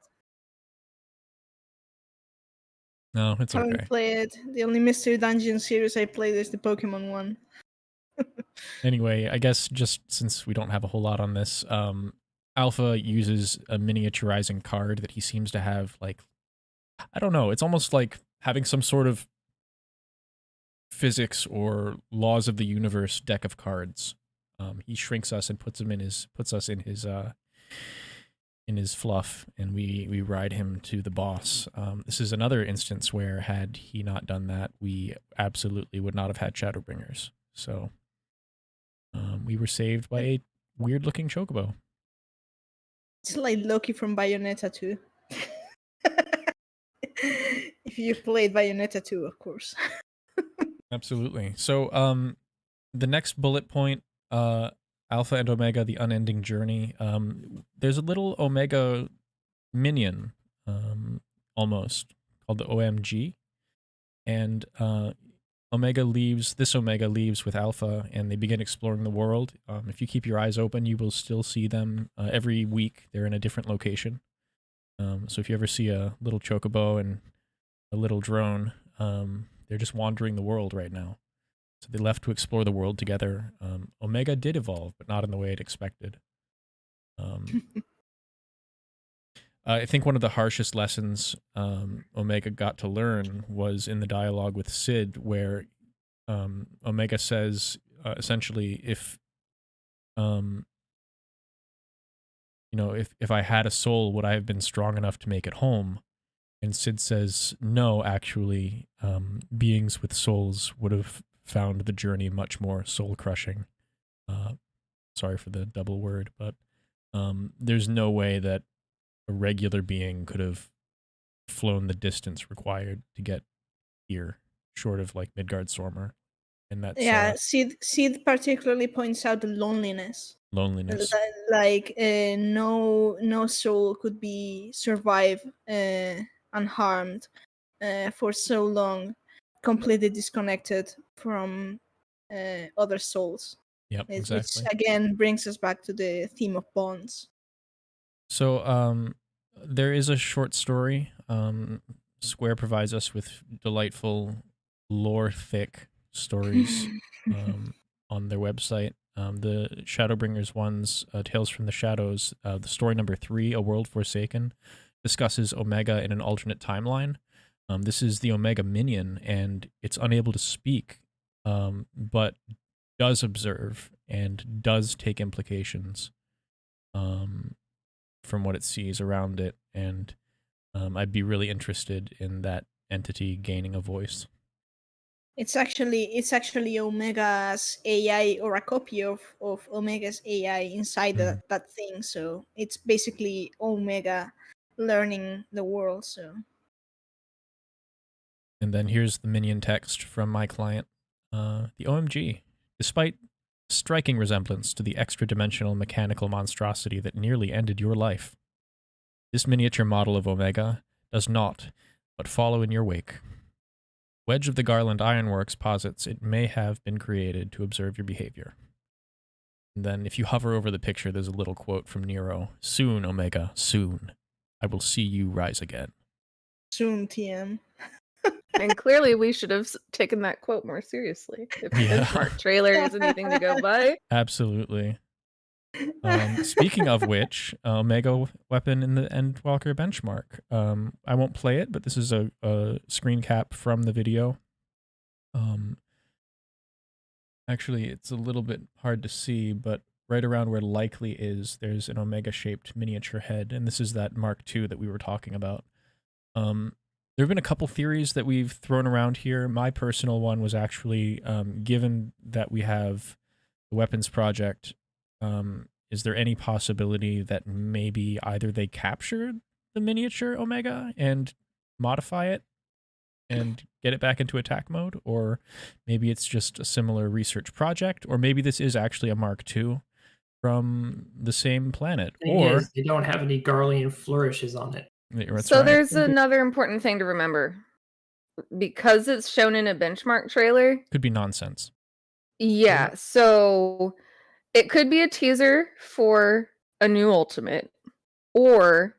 No, it's okay. I haven't played it. The only Mystery Dungeon series I played is the Pokemon one. Anyway, I guess just since we don't have a whole lot on this, Alpha uses a miniaturizing card that he seems to have, like, I don't know, it's almost like having some sort of physics or laws of the universe deck of cards. He shrinks us and puts us in his fluff, and we ride him to the boss. This is another instance where, had he not done that, we absolutely would not have had Shadowbringers. So we were saved by a weird-looking chocobo. It's like Loki from Bayonetta 2. If you've played Bayonetta 2, of course. Absolutely. So the next bullet point, Alpha and Omega, the unending journey. There's a little Omega minion, almost, called the OMG. And Omega leaves with Alpha, and they begin exploring the world. If you keep your eyes open, you will still see them every week. They're in a different location. So if you ever see a little chocobo and a little drone, they're just wandering the world right now. So they left to explore the world together. Omega did evolve, but not in the way it expected. I think one of the harshest lessons Omega got to learn was in the dialogue with Sid, where Omega says, essentially, if I had a soul, would I have been strong enough to make it home? And Sid says, no, actually, beings with souls would have found the journey much more soul-crushing. Sorry for the double word, but there's no way that a regular being could have flown the distance required to get here, short of like Midgard Stormer. And that's Sid particularly points out the loneliness. Like no soul could be survive unharmed for so long, completely disconnected from other souls. Yep, exactly. Which again brings us back to the theme of bonds. So there is a short story. Square provides us with delightful, lore-thick stories on their website. The Shadowbringers ones, Tales from the Shadows, the story number 3, A World Forsaken, discusses Omega in an alternate timeline. This is the Omega minion, and it's unable to speak, but does observe and does take implications from what it sees around it, and I'd be really interested in that entity gaining a voice. It's actually Omega's AI, or a copy of Omega's AI inside that thing. So it's basically Omega learning the world. So. And then here's the minion text from my client. The OMG, despite striking resemblance to the extra-dimensional mechanical monstrosity that nearly ended your life, this miniature model of Omega does not but follow in your wake. Wedge of the Garland Ironworks posits it may have been created to observe your behavior. And then if you hover over the picture, there's a little quote from Nero. Soon, Omega, soon. I will see you rise again. Soon, TM. And clearly we should have taken that quote more seriously. If the benchmark trailer is anything to go by. Absolutely. Speaking of which, Omega weapon in the Endwalker benchmark. I won't play it, but this is a screen cap from the video. Actually, it's a little bit hard to see, but right around where likely is, there's an Omega-shaped miniature head, and this is that Mark II that we were talking about. There have been a couple theories that we've thrown around here. My personal one was actually, given that we have the weapons project, is there any possibility that maybe either they captured the miniature Omega and modify it and get it back into attack mode, or maybe it's just a similar research project, or maybe this is actually a Mark II from the same planet, or they don't have any Garlean flourishes on it. So there's another important thing to remember. Because it's shown in a benchmark trailer. Could be nonsense. Yeah, so it could be a teaser for a new Ultimate, or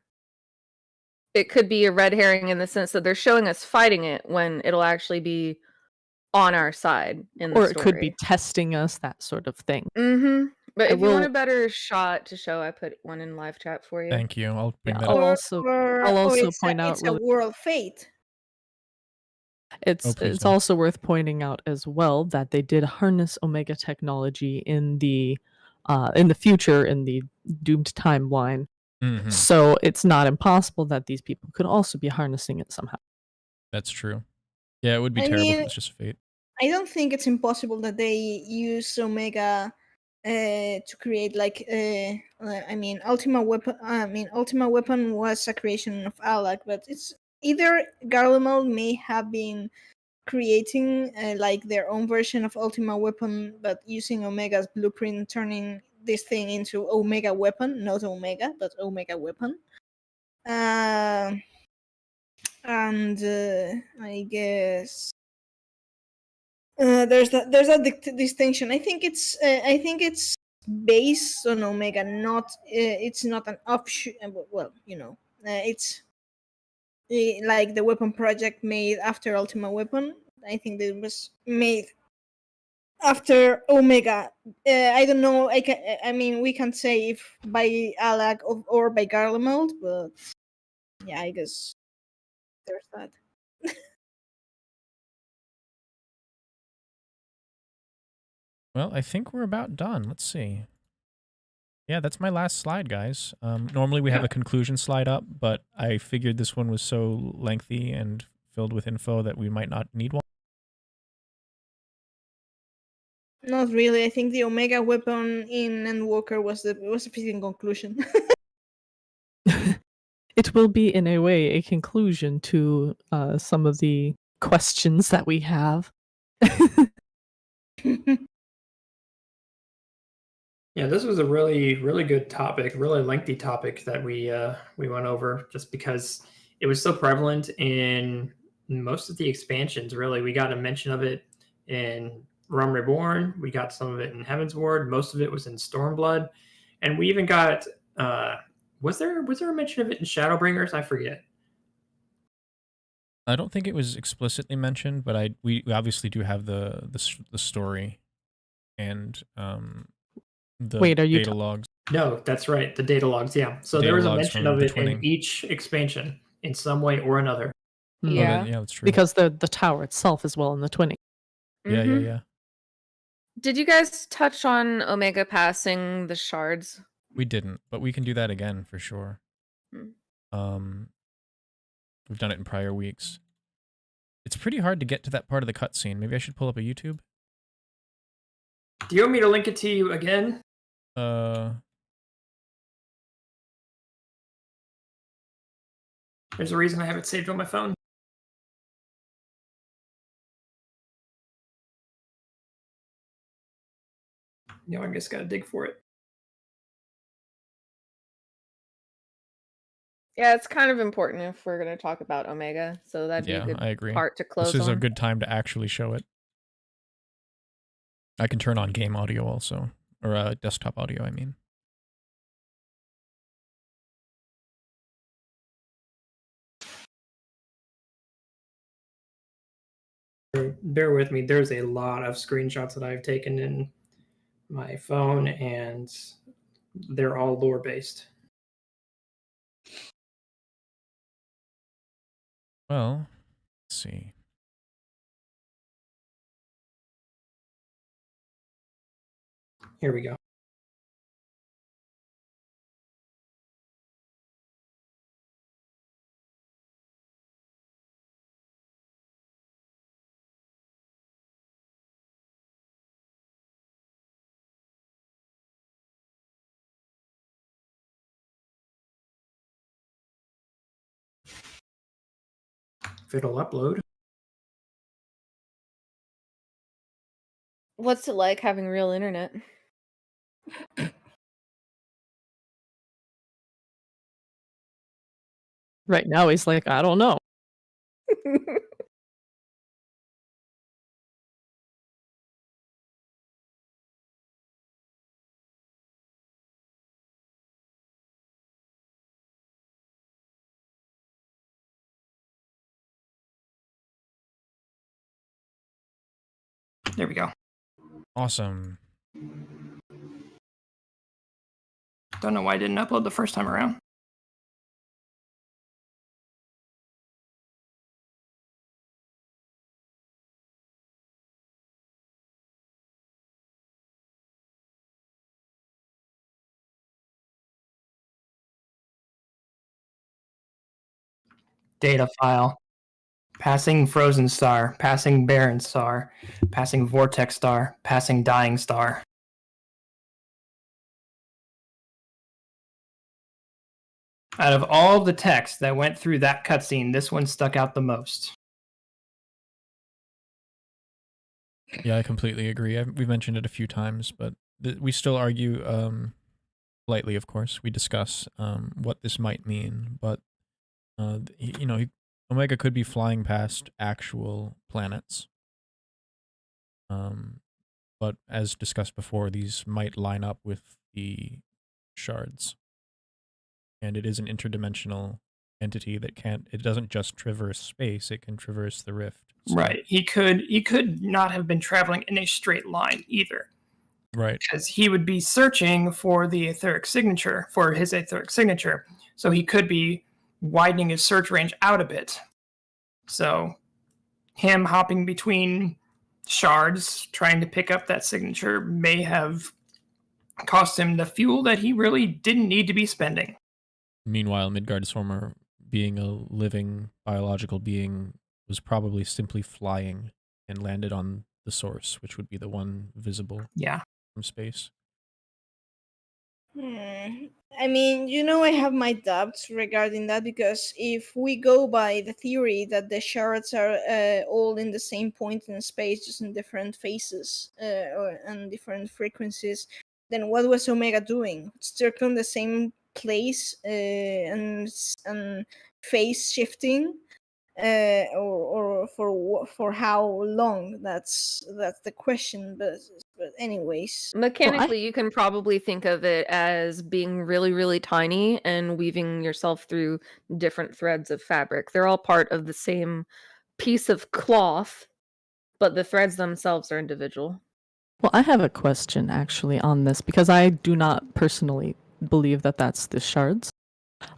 it could be a red herring in the sense that they're showing us fighting it when it'll actually be on our side in the story. Or it could be testing us, that sort of thing. Mm-hmm. But if you want a better shot to show, I put one in live chat for you. Thank you. I'll bring that I'll up. also point out it's a world fate. It's also worth pointing out as well that they did harness Omega technology in the future, in the doomed timeline. Mm-hmm. So it's not impossible that these people could also be harnessing it somehow. That's true. Yeah, it would be terrible if it's just fate. I don't think it's impossible that they use Omega to create Ultima Weapon. Ultima Weapon was a creation of Allag, but it's either Garlemald may have been creating their own version of Ultima Weapon, but using Omega's blueprint, turning this thing into Omega Weapon, not Omega, but Omega Weapon. And I guess there's a distinction. I think it's based on Omega, not it's not an offshoot. Well, it's like the weapon project made after Ultima Weapon. I think that it was made after Omega. I don't know. I mean, we can't say if by Allag or by Garlemald, but yeah, I guess there's that. Well, I think we're about done. Let's see. Yeah, that's my last slide, guys. Normally we have a conclusion slide up, but I figured this one was so lengthy and filled with info that we might not need one. Not really. I think the Omega weapon in Endwalker was a fitting conclusion. It will be, in a way, a conclusion to some of the questions that we have. Yeah, this was a really, really good topic, really lengthy topic that we went over, just because it was so prevalent in most of the expansions. Really, we got a mention of it in Realm Reborn. We got some of it in Heaven's Ward. Most of it was in Stormblood, and we even got. Was there a mention of it in Shadowbringers? I forget. I don't think it was explicitly mentioned, but we obviously do have the story and the Wait, are you data logs. No, that's right. The data logs, yeah. So there was a mention of it in each expansion in some way or another. Yeah. Yeah, that's true. Because the tower itself is well in the twinning. Yeah. Did you guys touch on Omega passing the shards? We didn't, but we can do that again for sure. We've done it in prior weeks. It's pretty hard to get to that part of the cutscene. Maybe I should pull up a YouTube. Do you want me to link it to you again? There's a reason I have it saved on my phone. I just gotta dig for it. Yeah, it's kind of important if we're going to talk about Omega, so that'd be a good part to close on. This is a good time to actually show it. I can turn on game audio also, or desktop audio, I mean. Bear with me. There's a lot of screenshots that I've taken in my phone, and they're all lore-based. Well, let's see. Here we go. If it'll upload. What's it like having real internet? Right now, he's like, I don't know. There we go. Awesome. Don't know why I didn't upload the first time around. Data file. Passing frozen star, passing barren star, passing vortex star, passing dying star. Out of all the text that went through that cutscene, this one stuck out the most. Yeah, I completely agree. We've mentioned it a few times, but we still argue, lightly, of course. We discuss what this might mean, but Omega could be flying past actual planets. But as discussed before, these might line up with the shards. And it is an interdimensional entity that it doesn't just traverse space, it can traverse the rift. So. Right. He could not have been traveling in a straight line either. Right. Because he would be searching for the etheric signature, for his etheric signature. So he could be widening his search range out a bit. So him hopping between shards, trying to pick up that signature, may have cost him the fuel that he really didn't need to be spending. Meanwhile, Midgardsormr, being a living biological being, was probably simply flying and landed on the source, which would be the one visible from space. I mean, I have my doubts regarding that, because if we go by the theory that the shards are all in the same point in space, just in different phases and different frequencies, then what was Omega doing? Circling the same place and phase shifting, or for how long? That's the question. But anyways, mechanically, you can probably think of it as being really, really tiny and weaving yourself through different threads of fabric. They're all part of the same piece of cloth, but the threads themselves are individual. Well, I have a question actually on this, because I do not personally believe that that's the shards.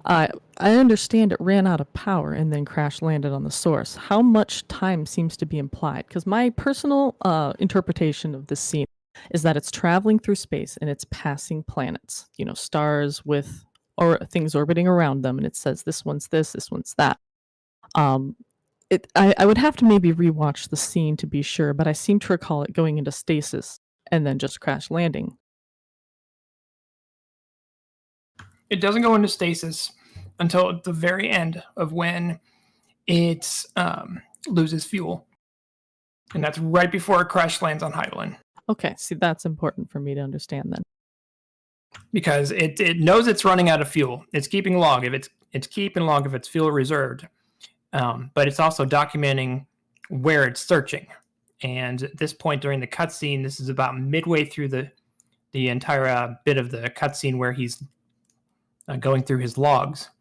I understand it ran out of power and then crash landed on the source. How much time seems to be implied? Because my personal interpretation of this scene is that it's traveling through space and it's passing planets, stars with or things orbiting around them, and it says this one's this one's that. I would have to maybe rewatch the scene to be sure, but I seem to recall it going into stasis and then just crash landing. It doesn't go into stasis until the very end of when it loses fuel. And that's right before it crash lands on Heidelin. Okay, see, that's important for me to understand then. Because it knows it's running out of fuel. It's keeping log of it's keeping log of its fuel reserved. But it's also documenting where it's searching. And at this point during the cutscene, this is about midway through the entire bit of the cutscene where he's going through his logs,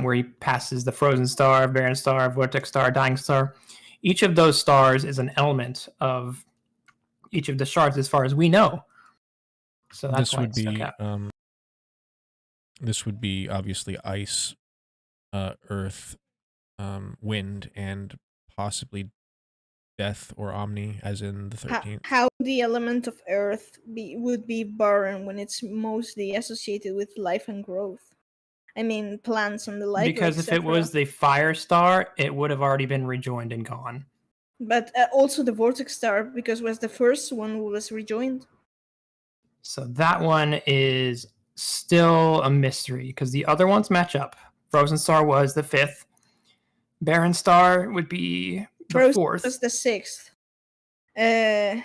where he passes the frozen star, barren star, vortex star, dying star. Each of those stars is an element of each of the shards, as far as we know. So that's this why would be this would be obviously ice, earth, wind, and possibly death or omni, as in the 13th. How the element of earth would be barren when it's mostly associated with life and growth? I mean, plants and the like. Because if it was the fire star, it would have already been rejoined and gone. But also the vortex star, because was the first one who was rejoined. So that one is still a mystery, because the other ones match up. Frozen star was the 5th. Barren star would be the 4th. Was the 6th. The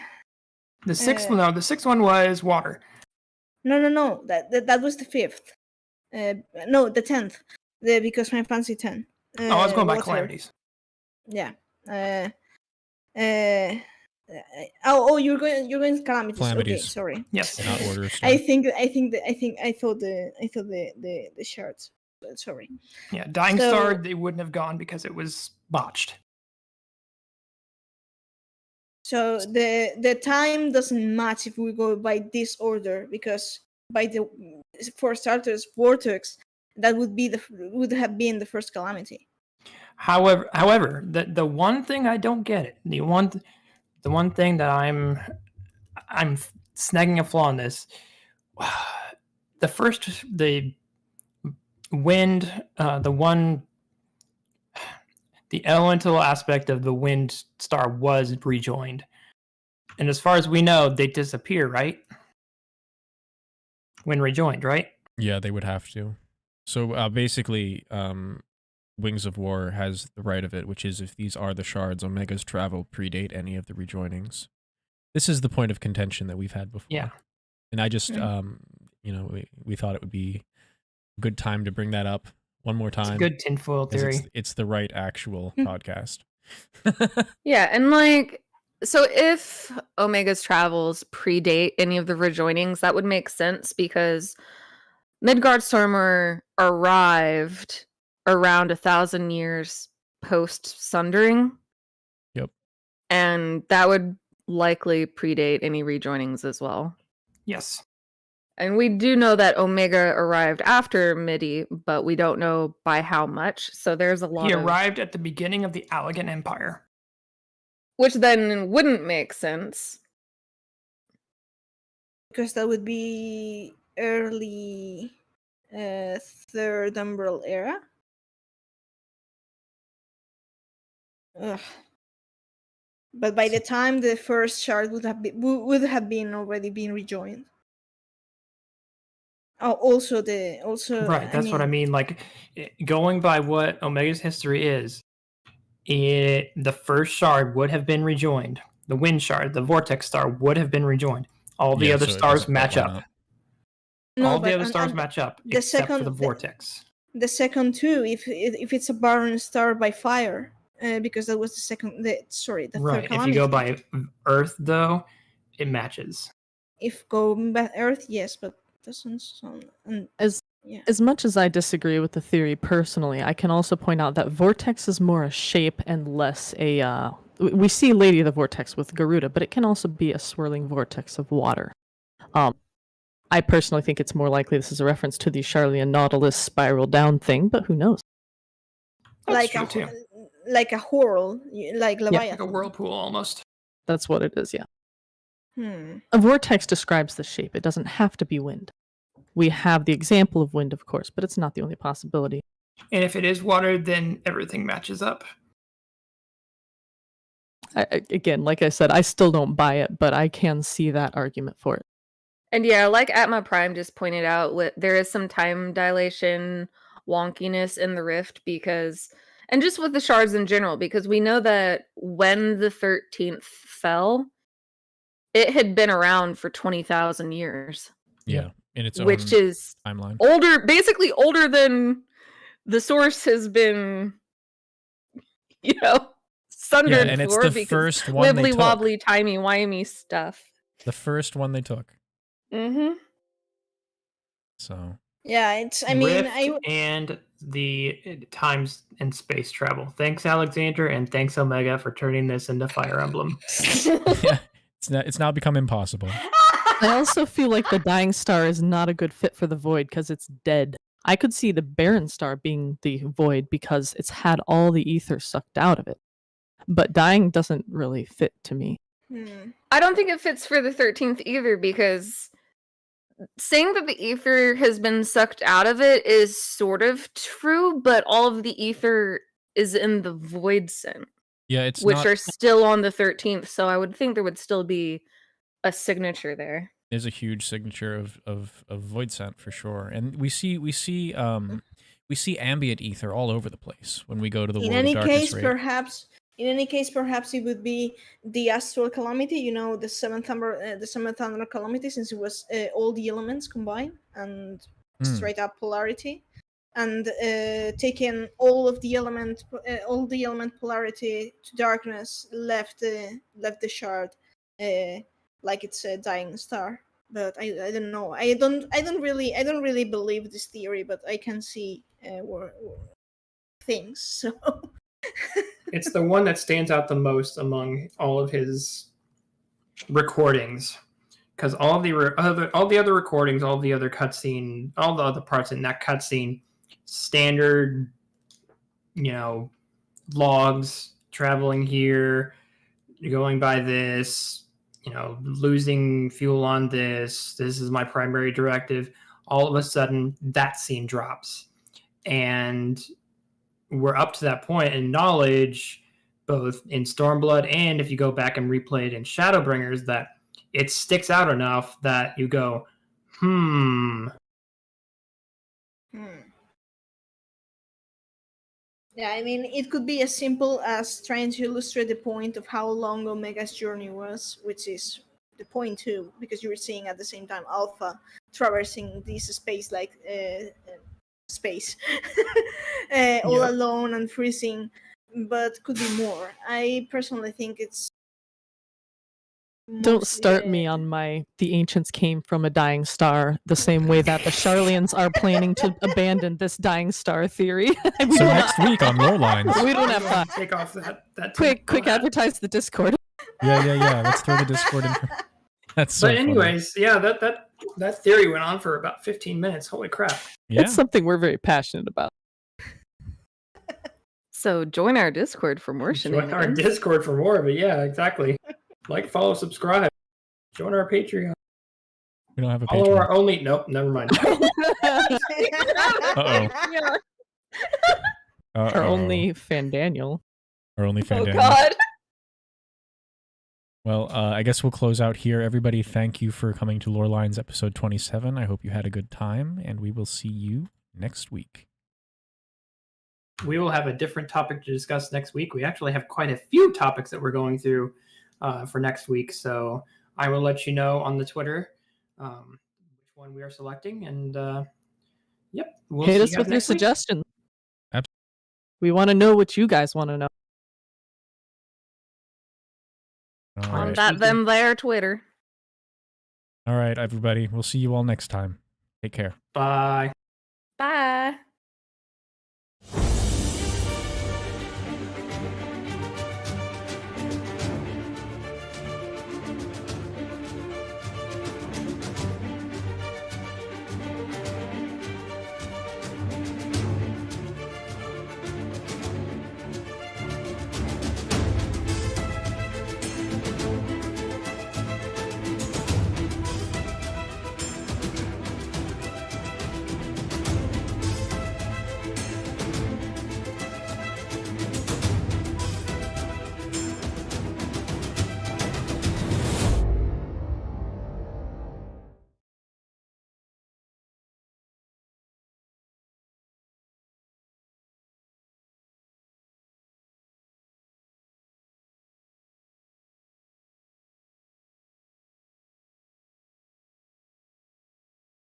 6th, no, the 6th one was water. No. That was the 5th. No, the 10th. Because Final Fantasy 10. I was going by calamities. Yeah. You're going calamities. Okay, sorry. Yes. Not order. I thought the shards. Sorry. Yeah, dying star, they wouldn't have gone because it was botched. So the time doesn't match if we go by this order, because for starters, vortex, that would have been the first calamity. However, the one thing I don't get it, the one thing that I'm snagging a flaw in this, the wind, the elemental aspect of the wind star was rejoined, and as far as we know, they disappear, right? When rejoined, right? Yeah, they would have to. So basically, Wings of War has the right of it, which is if these are the shards, Omega's travel predate any of the rejoinings. This is the point of contention that we've had before. Yeah. And I just, we thought it would be a good time to bring that up one more time. It's a good tinfoil theory. It's the right actual podcast. Yeah, and So if Omega's travels predate any of the rejoinings, that would make sense because Midgardstormer arrived around 1,000 years post-Sundering. Yep. And that would likely predate any rejoinings as well. Yes. And we do know that Omega arrived after Midi, but we don't know by how much. So there's a lot He arrived at the beginning of the Allagan Empire. Which then wouldn't make sense. Because that would be early Third Umbral Era. Ugh. But by the time the first shard would have been already been rejoined. Oh, also right. That's what I mean. Like, going by what Omega's history is, the first shard would have been rejoined. The Wind Shard, the Vortex Star, would have been rejoined. All the other stars match up. No, all the other stars match up, except for the Vortex. The second two, if it's a Baron Star by fire, because that was the second. The third calamity. If you go by Earth, though, it matches. If go by Earth, yes, but doesn't sound. As much as I disagree with the theory personally, I can also point out that Vortex is more a shape and less a. We see Lady of the Vortex with Garuda, but it can also be a swirling vortex of water. I personally think it's more likely this is a reference to the Charlian Nautilus spiral down thing, but who knows? Like a whirl, like Leviathan. Yeah, like a whirlpool almost. That's what it is, yeah. A vortex describes the shape. It doesn't have to be wind. We have the example of wind, of course, but it's not the only possibility. And if it is water, then everything matches up. Again, like I said, I still don't buy it, but I can see that argument for it. And yeah, like Atma Prime just pointed out, there is some time dilation wonkiness in the rift because, and just with the shards in general, because we know that when the 13th fell, it had been around for 20,000 years. Yeah, in its own which is timeline. Basically older than the source has been, sundered and it's for the first one wibbly they took. wobbly timey-wimey stuff. The first one they took. Mm-hmm. So. Yeah, and the times and space travel. Thanks, Alexander, and thanks, Omega, for turning this into Fire Emblem. Yeah, it's now become impossible. I also feel like the Dying Star is not a good fit for the Void because it's dead. I could see the Barren Star being the Void because it's had all the ether sucked out of it. But Dying doesn't really fit to me. I don't think it fits for the 13th either because saying that the ether has been sucked out of it is sort of true, but all of the ether is in the Void Scent. Yeah, which are still on the 13th, so I would think there would still be a signature there. There's a huge signature of Void Scent for sure, and we see ambient ether all over the place when we go to the World of Darkness raid. In any case, perhaps it would be the Astral Calamity. The seventh Thunder Calamity, since it was all the elements combined and straight up polarity, and taking all the element polarity to darkness, left the shard like it's a dying star. But I don't know. I don't really believe this theory, but I can see things. So it's the one that stands out the most among all of his recordings, because all the other recordings, all the other cutscene, all the other parts in that cutscene, standard, logs, traveling here, going by this, losing fuel on this is my primary directive. All of a sudden, that scene drops. And we're up to that point in knowledge, both in Stormblood and if you go back and replay it in Shadowbringers, that it sticks out enough that you go, Yeah, I mean, it could be as simple as trying to illustrate the point of how long Omega's journey was, which is the point too, because you were seeing at the same time Alpha traversing this space all alone and freezing, but could be more. I personally think it's Don't start me on the ancients came from a dying star, the same way that the Sharlians are planning to abandon this dying star theory. So next week on Lorelines. We don't have time. Take off that Quick, advertise the Discord. Yeah. Let's throw the Discord in. That's so But anyways, yeah, that theory went on for about 15 minutes. Holy crap. Yeah. It's something we're very passionate about. So join our Discord for more Join shenanigans. our Discord for more, but yeah, exactly. Like, follow, subscribe. Join our Patreon. We don't have a Follow Patreon. our only... Nope, never mind. Uh-oh. Our only fan Daniel. Our only fan Oh Daniel. God. Well, I guess we'll close out here. Everybody, thank you for coming to Lorelines episode 27. I hope you had a good time, and we will see you next week. We will have a different topic to discuss next week. We actually have quite a few topics that we're going through for next week, so I will let you know on the Twitter which one we are selecting, and yep. We'll Hit see us you guys with your next week. suggestions. Absolutely. We want to know what you guys want to know. All On right. that them there Twitter. All right, everybody. We'll see you all next time. Take care. Bye. Bye.